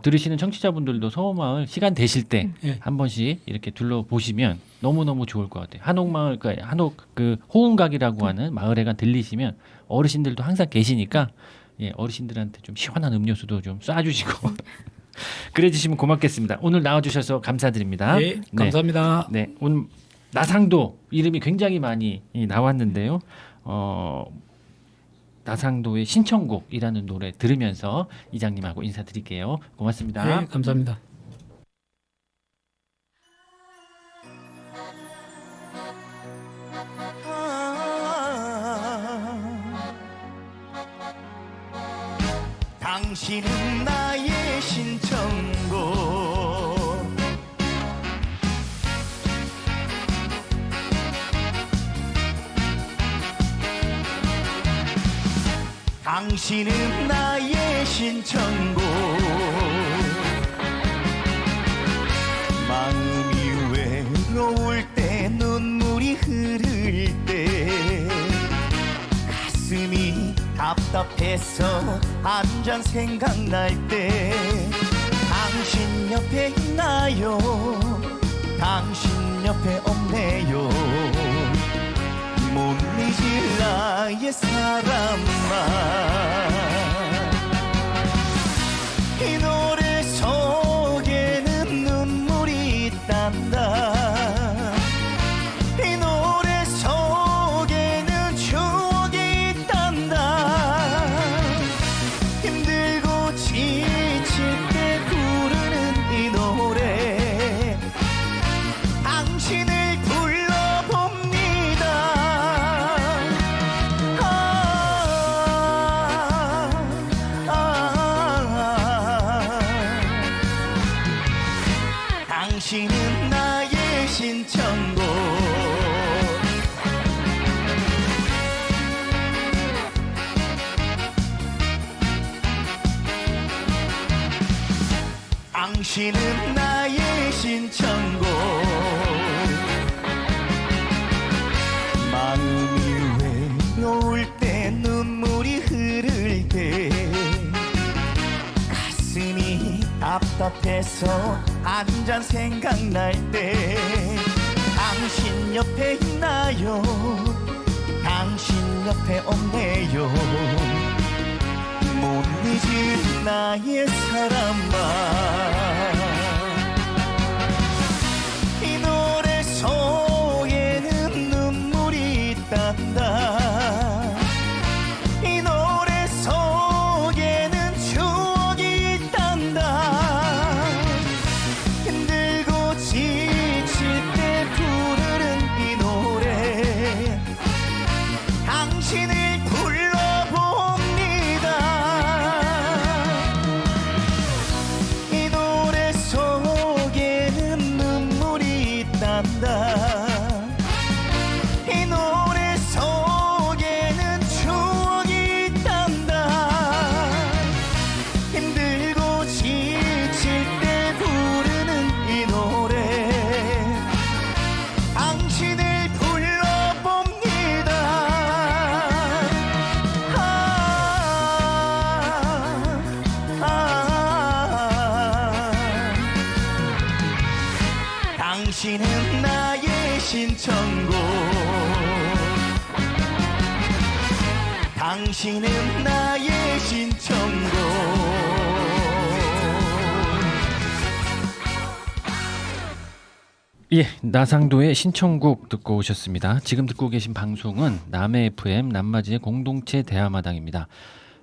들으시는 청취자분들도 서호마을 시간 되실 때 한 번씩 이렇게 둘러보시면 너무너무 좋을 것 같아요. 한옥마을, 한옥 그 호운각이라고 하는 마을회관 들리시면 어르신들도 항상 계시니까 예, 어르신들한테 좀 시원한 음료수도 좀 쏴주시고 그래 주시면 고맙겠습니다. 오늘 나와주셔서 감사드립니다. 네, 감사합니다. 네, 오늘 나상도 이름이 굉장히 많이 나왔는데요. 나상도의 신청곡이라는 노래 들으면서 이장님하고 인사드릴게요. 고맙습니다. 네, 감사합니다. 당신은 나의 신청곡 당신은 나의 신청곡 마음이 외로울 때 눈물이 흐를 때 가슴이 답답해서 한 잔 생각날 때 당신 옆에 있나요? 당신 옆에 없네요. 못 잊을 나의 사람아. 이 노래 속에는 눈물이 있단다. 이 노래 속에는 추억이 있단다. 힘들고 지칠 때 부르는 이 노래 당신을 불러봅니다. 당신은 나의 신청곡. 당신은 나의 신청곡. 마음이 외로울 때 눈물이 흐를 때 가슴이 답답해서 한 잔 생각날 때 당신 옆에 있나요? 당신 옆에 없네요. 못 잊을 나의 사람아. 이 노래 속에는 눈물이 있단다. 이 노래 속에는 추억이 있단다. 힘들고 지칠 때 부르는 이 노래 당신을 불러봅니다. 이 노래 속에는 눈물이 있단다. 이 노래 속에는 추억이 있단다. 힘들고 지칠 때 부르는 이 노래 당신을 불러봅니다. 당신은 나의 신청곡. 당신은 나의 신청곡. 예, 나상도의 신청곡 듣고 오셨습니다. 지금 듣고 계신 방송은 남해 FM 남맞이의 공동체 대화마당입니다.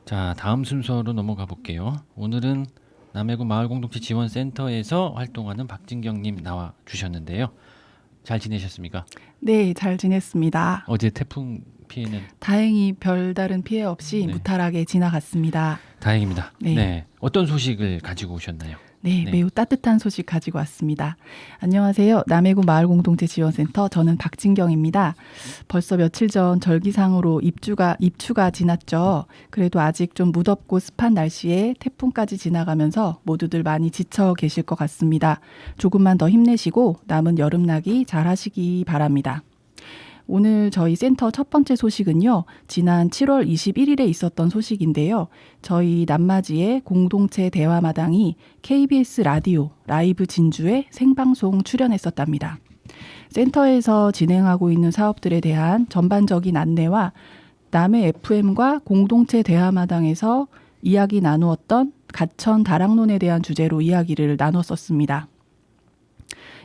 자, 다음 순서로 넘어가 볼게요. 오늘은 남해구 마을공동체 지원센터에서 활동하는 박진경님 나와 주셨는데요. 잘 지내셨습니까? 네, 잘 지냈습니다. 어제 태풍 피해는 다행히 별다른 피해 없이 네. 무탈하게 지나갔습니다. 다행입니다. 네. 네, 어떤 소식을 가지고 오셨나요? 네, 네. 매우 따뜻한 소식 가지고 왔습니다. 안녕하세요. 남해구 마을공동체 지원센터 저는 박진경입니다. 벌써 며칠 전 절기상으로 입추가 지났죠. 그래도 아직 좀 무덥고 습한 날씨에 태풍까지 지나가면서 모두들 많이 지쳐 계실 것 같습니다. 조금만 더 힘내시고 남은 여름나기 잘 하시기 바랍니다. 오늘 저희 센터 첫 번째 소식은요. 지난 7월 21일에 있었던 소식인데요. 저희 남맞이의 공동체 대화마당이 KBS 라디오 라이브 진주에 생방송 출연했었답니다. 센터에서 진행하고 있는 사업들에 대한 전반적인 안내와 남해 FM과 공동체 대화마당에서 이야기 나누었던 가천 다락론에 대한 주제로 이야기를 나눴었습니다.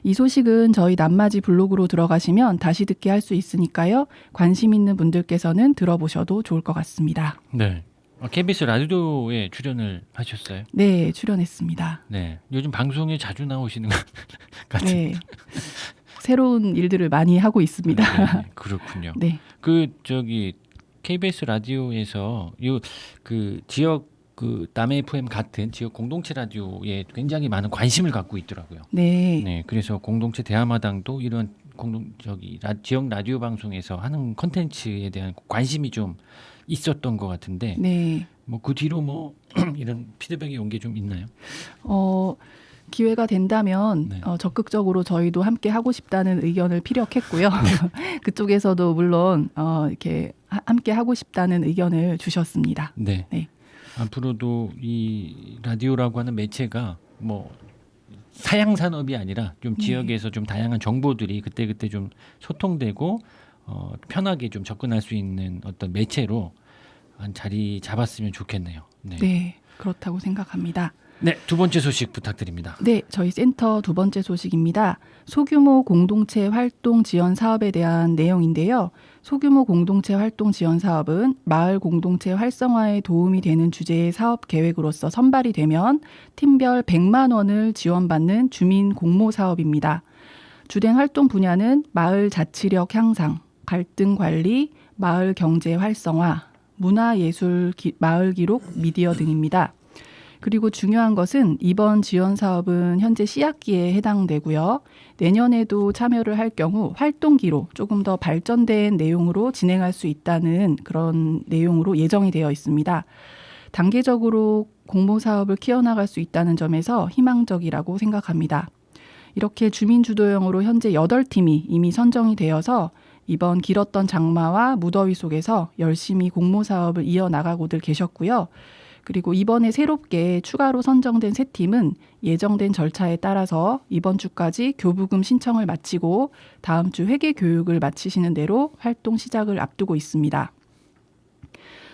이 소식은 저희 남맞이 블로그로 들어가시면 다시 듣게 할 수 있으니까요. 관심 있는 분들께서는 들어보셔도 좋을 것 같습니다. 네. KBS 라디오에 출연을 하셨어요? 네, 출연했습니다. 네. 요즘 방송에 자주 나오시는 것 같은. 네. 새로운 일들을 많이 하고 있습니다. 네, 그렇군요. 네. KBS 라디오에서 그 지역 남해 FM 같은 지역 공동체 라디오에 굉장히 많은 관심을 갖고 있더라고요. 네. 네, 그래서 공동체 대화마당도 이런 지역 라디오 방송에서 하는 콘텐츠에 대한 관심이 좀 있었던 것 같은데, 네. 뭐 그 뒤로 뭐 이런 피드백이 온 게 좀 있나요? 기회가 된다면 네. 적극적으로 저희도 함께 하고 싶다는 의견을 피력했고요. 그쪽에서도 물론 이렇게 함께 하고 싶다는 의견을 주셨습니다. 네. 네. 앞으로도 이 라디오라고 하는 매체가 뭐 사양 산업이 아니라 좀 네. 지역에서 좀 다양한 정보들이 그때그때 좀 소통되고 편하게 좀 접근할 수 있는 어떤 매체로 한 자리 잡았으면 좋겠네요. 네. 네, 그렇다고 생각합니다. 네, 두 번째 소식 부탁드립니다. 네, 저희 센터 두 번째 소식입니다. 소규모 공동체 활동 지원 사업에 대한 내용인데요. 소규모 공동체 활동 지원 사업은 마을 공동체 활성화에 도움이 되는 주제의 사업 계획으로서 선발이 되면 팀별 100만 원을 지원받는 주민 공모 사업입니다. 주된 활동 분야는 마을 자치력 향상, 갈등 관리, 마을 경제 활성화, 문화예술 마을 기록, 미디어 등입니다. 그리고 중요한 것은 이번 지원 사업은 현재 C학기에 해당되고요. 내년에도 참여를 할 경우 활동기로 조금 더 발전된 내용으로 진행할 수 있다는 그런 내용으로 예정이 되어 있습니다. 단계적으로 공모 사업을 키워나갈 수 있다는 점에서 희망적이라고 생각합니다. 이렇게 주민주도형으로 현재 8팀이 이미 선정이 되어서 이번 길었던 장마와 무더위 속에서 열심히 공모 사업을 이어나가고들 계셨고요. 그리고 이번에 새롭게 추가로 선정된 3팀은 예정된 절차에 따라서 이번 주까지 교부금 신청을 마치고 다음 주 회계 교육을 마치시는 대로 활동 시작을 앞두고 있습니다.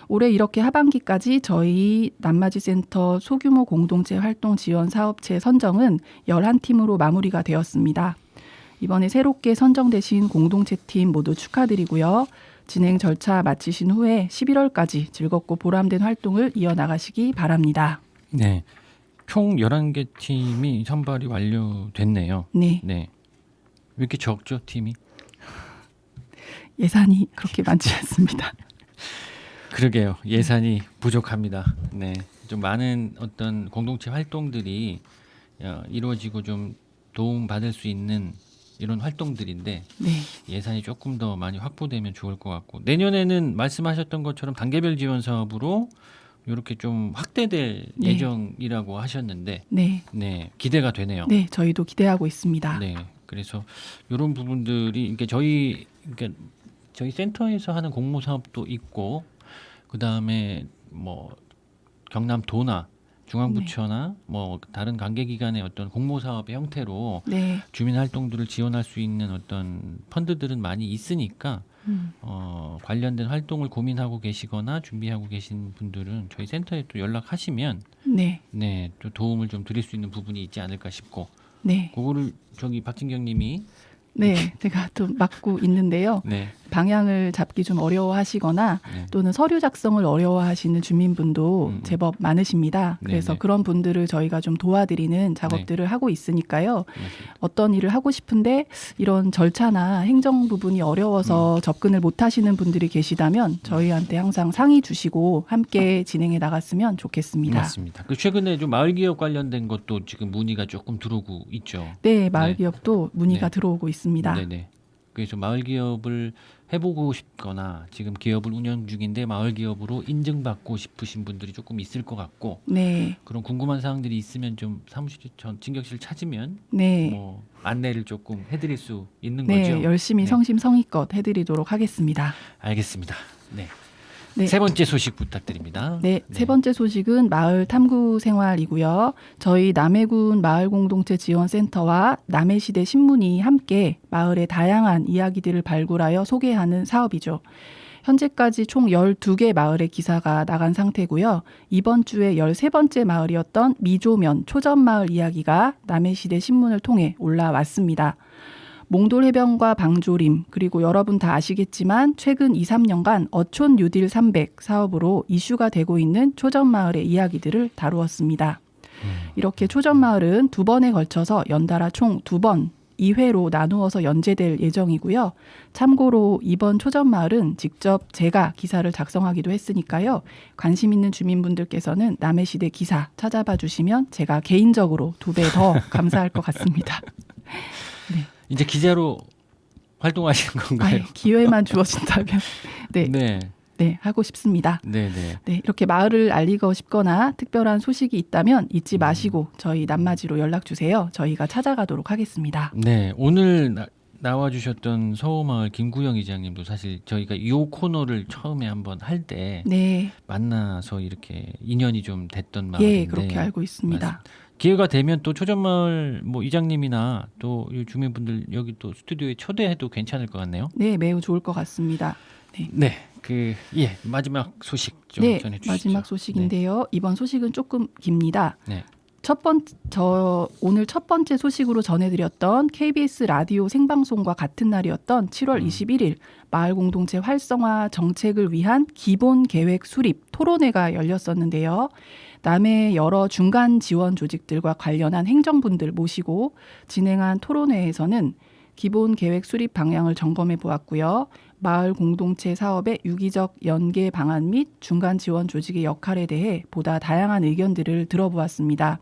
올해 이렇게 하반기까지 저희 남마지센터 소규모 공동체 활동 지원 사업체 선정은 11팀으로 마무리가 되었습니다. 이번에 새롭게 선정되신 공동체팀 모두 축하드리고요. 진행 절차 마치신 후에 11월까지 즐겁고 보람된 활동을 이어나가시기 바랍니다. 네, 총 11개 팀이 선발이 완료됐네요. 네, 네, 왜 이렇게 적죠 팀이? 예산이 그렇게 많지 않습니다. 그러게요. 예산이 부족합니다. 네, 좀 많은 어떤 공동체 활동들이 이루어지고 좀 도움 받을 수 있는 이런 활동들인데 네, 예산이 조금 더 많이 확보되면 좋을 것 같고 내년에는 말씀하셨던 것처럼 단계별 지원 사업으로 이렇게 좀 확대될 네. 예정이라고 하셨는데 네, 네, 기대가 되네요. 네, 저희도 기대하고 있습니다. 네, 그래서 이런 부분들이 그러니까 저희 센터에서 하는 공모 사업도 있고 그 다음에 뭐 경남도나 중앙부처나 뭐 다른 관계기관의 어떤 공모 사업의 형태로 네, 주민 활동들을 지원할 수 있는 어떤 펀드들은 많이 있으니까 관련된 활동을 고민하고 계시거나 준비하고 계신 분들은 저희 센터에 또 연락하시면 네, 네, 또 도움을 좀 드릴 수 있는 부분이 있지 않을까 싶고 네, 그거를 저기 박진경님이 네, 제가 좀 맡고 있는데요. 네, 방향을 잡기 좀 어려워하시거나 네. 또는 서류 작성을 어려워하시는 주민분도 제법 많으십니다. 네, 그래서 네. 그런 분들을 저희가 좀 도와드리는 작업들을 하고 있으니까요. 어떤 일을 하고 싶은데 이런 절차나 행정 부분이 어려워서 접근을 못 하시는 분들이 계시다면 저희한테 항상 상의 주시고 함께 진행해 나갔으면 좋겠습니다. 맞습니다. 그 최근에 좀 마을 기업 관련된 것도 지금 문의가 조금 들어오고 있죠. 네, 마을 네. 기업도 문의가 네. 들어오고 있습니다. 네네. 그래서 마을 기업을 해보고 싶거나 지금 기업을 운영 중인데 마을 기업으로 인증받고 싶으신 분들이 조금 있을 것 같고 네, 그런 궁금한 사항들이 있으면 좀 사무실 진격실 찾으면 네, 뭐 안내를 조금 해드릴 수 있는 네, 거죠. 열심히 네. 성심성의껏 해드리도록 하겠습니다. 알겠습니다. 네. 네. 세 번째 소식 부탁드립니다. 네, 세 번째 소식은 마을 탐구 생활이고요. 저희 남해군 마을공동체 지원센터와 남해시대 신문이 함께 마을의 다양한 이야기들을 발굴하여 소개하는 사업이죠. 현재까지 총 12개 마을의 기사가 나간 상태고요. 이번 주에 13번째 마을이었던 미조면 초전마을 이야기가 남해시대 신문을 통해 올라왔습니다. 몽돌 해변과 방조림 그리고 여러분 다 아시겠지만 최근 2, 3년간 어촌 뉴딜 300 사업으로 이슈가 되고 있는 초전마을의 이야기들을 다루었습니다. 이렇게 초전마을은 2번에 걸쳐서 연달아 총 2번 2회로 나누어서 연재될 예정이고요. 참고로 이번 초전마을은 직접 제가 기사를 작성하기도 했으니까요. 관심 있는 주민분들께서는 남해시대 기사 찾아봐 주시면 제가 개인적으로 2배 더 감사할 것 같습니다. 네. 이제 기자로 활동하시는 건가요? 기회만 주어진다면. 네. 네. 네, 하고 싶습니다. 네네. 네, 이렇게 마을을 알리고 싶거나 특별한 소식이 있다면 잊지 마시고 저희 남마지로 연락 주세요. 저희가 찾아가도록 하겠습니다. 네, 오늘 나와주셨던 서호마을 김구영 이장님도 사실 저희가 이 코너를 처음에 한번 할 때 네, 만나서 이렇게 인연이 좀 됐던 마을인데 예, 그렇게 알고 있습니다. 맞습니다. 기회가 되면 또 초전마을 뭐 이장님이나 또 이 주민분들 여기 또 스튜디오에 초대해도 괜찮을 것 같네요. 네, 매우 좋을 것 같습니다. 네, 마지막 소식 좀 네, 전해주시죠. 마지막 소식인데요. 이번 소식은 조금 깁니다. 네. 오늘 첫 번째 소식으로 전해드렸던 KBS 라디오 생방송과 같은 날이었던 7월 21일 마을 공동체 활성화 정책을 위한 기본 계획 수립 토론회가 열렸었는데요. 남해 여러 중간 지원 조직들과 관련한 행정분들 모시고 진행한 토론회에서는 기본 계획 수립 방향을 점검해 보았고요. 마을 공동체 사업의 유기적 연계 방안 및 중간 지원 조직의 역할에 대해 보다 다양한 의견들을 들어보았습니다.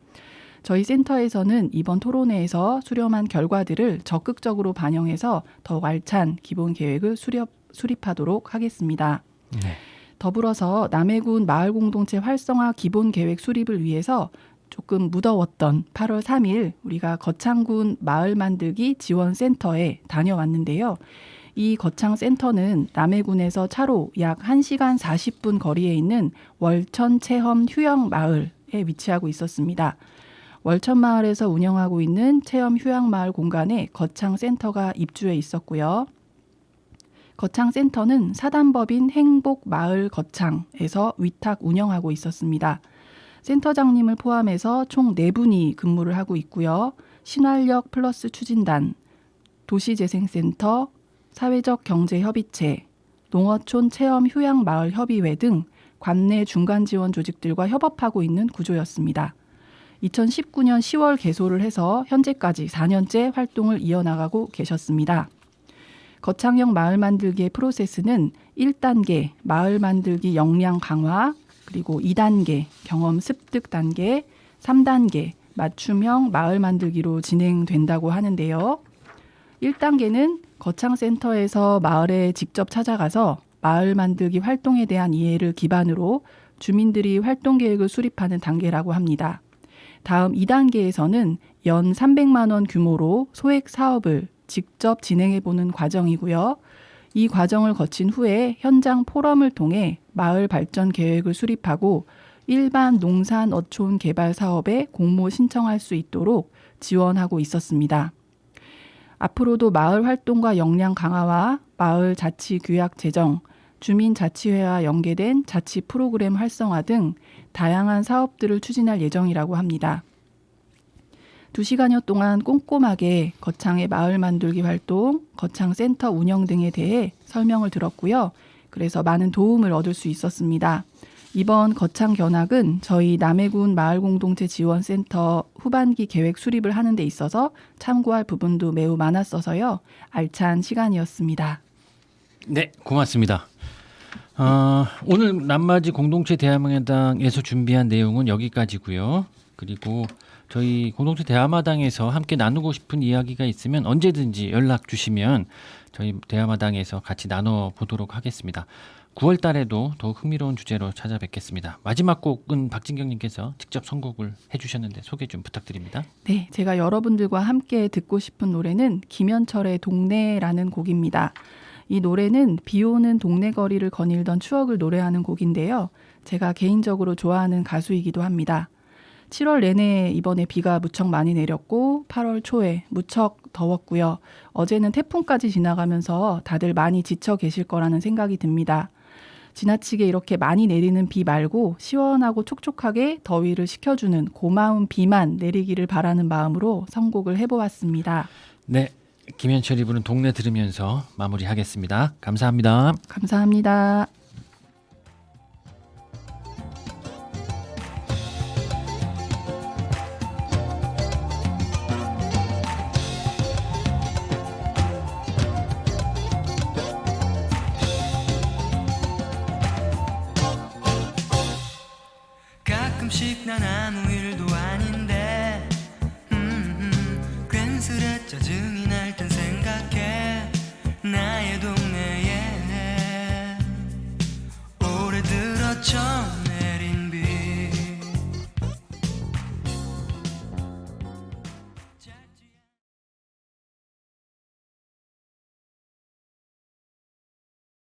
저희 센터에서는 이번 토론회에서 수렴한 결과들을 적극적으로 반영해서 더욱 알찬 기본 계획을 수립하도록 하겠습니다. 네. 더불어서 남해군 마을 공동체 활성화 기본 계획 수립을 위해서 조금 무더웠던 8월 3일 우리가 거창군 마을 만들기 지원센터에 다녀왔는데요. 이 거창센터는 남해군에서 차로 약 1시간 40분 거리에 있는 월천 체험 휴양 마을에 위치하고 있었습니다. 월천 마을에서 운영하고 있는 체험 휴양 마을 공간에 거창센터가 입주해 있었고요. 거창센터는 사단법인 행복마을 거창에서 위탁 운영하고 있었습니다. 센터장님을 포함해서 총 4분이 근무를 하고 있고요. 신활력 플러스 추진단, 도시재생센터, 사회적 경제협의체, 농어촌 체험 휴양 마을 협의회 등 관내 중간 지원 조직들과 협업하고 있는 구조였습니다. 2019년 10월 개소를 해서 현재까지 4년째 활동을 이어나가고 계셨습니다. 거창형 마을 만들기의 프로세스는 1단계 마을 만들기 역량 강화, 그리고 2단계 경험 습득 단계, 3단계 맞춤형 마을 만들기로 진행된다고 하는데요. 1단계는 거창센터에서 마을에 직접 찾아가서 마을 만들기 활동에 대한 이해를 기반으로 주민들이 활동 계획을 수립하는 단계라고 합니다. 다음 2단계에서는 연 300만 원 규모로 소액 사업을 직접 진행해보는 과정이고요. 이 과정을 거친 후에 현장 포럼을 통해 마을 발전 계획을 수립하고 일반 농산 어촌 개발 사업에 공모 신청할 수 있도록 지원하고 있었습니다. 앞으로도 마을 활동과 역량 강화와 마을 자치 규약 제정, 주민자치회와 연계된 자치 프로그램 활성화 등 다양한 사업들을 추진할 예정이라고 합니다. 2시간여 동안 꼼꼼하게 거창의 마을 만들기 활동, 거창센터 운영 등에 대해 설명을 들었고요. 그래서 많은 도움을 얻을 수 있었습니다. 이번 거창 견학은 저희 남해군 마을공동체 지원센터 후반기 계획 수립을 하는 데 있어서 참고할 부분도 매우 많았어서요. 알찬 시간이었습니다. 네, 고맙습니다. 오늘 남마지 공동체 대화마당에서 준비한 내용은 여기까지고요. 그리고 저희 공동체 대화마당에서 함께 나누고 싶은 이야기가 있으면 언제든지 연락 주시면 저희 대화마당에서 같이 나눠보도록 하겠습니다. 9월 달에도 더욱 흥미로운 주제로 찾아뵙겠습니다. 마지막 곡은 박진경님께서 직접 선곡을 해주셨는데 소개 좀 부탁드립니다. 네, 제가 여러분들과 함께 듣고 싶은 노래는 김현철의 동네라는 곡입니다. 이 노래는 비 오는 동네 거리를 거닐던 추억을 노래하는 곡인데요. 제가 개인적으로 좋아하는 가수이기도 합니다. 7월 내내 이번에 비가 무척 많이 내렸고 8월 초에 무척 더웠고요. 어제는 태풍까지 지나가면서 다들 많이 지쳐 계실 거라는 생각이 듭니다. 지나치게 이렇게 많이 내리는 비 말고 시원하고 촉촉하게 더위를 식혀주는 고마운 비만 내리기를 바라는 마음으로 선곡을 해보았습니다. 네, 김현철이 부른 동네 들으면서 마무리하겠습니다. 감사합니다. 감사합니다. 가끔씩 난 아무 일도 아닌데 괜스레 짜증이 날 땐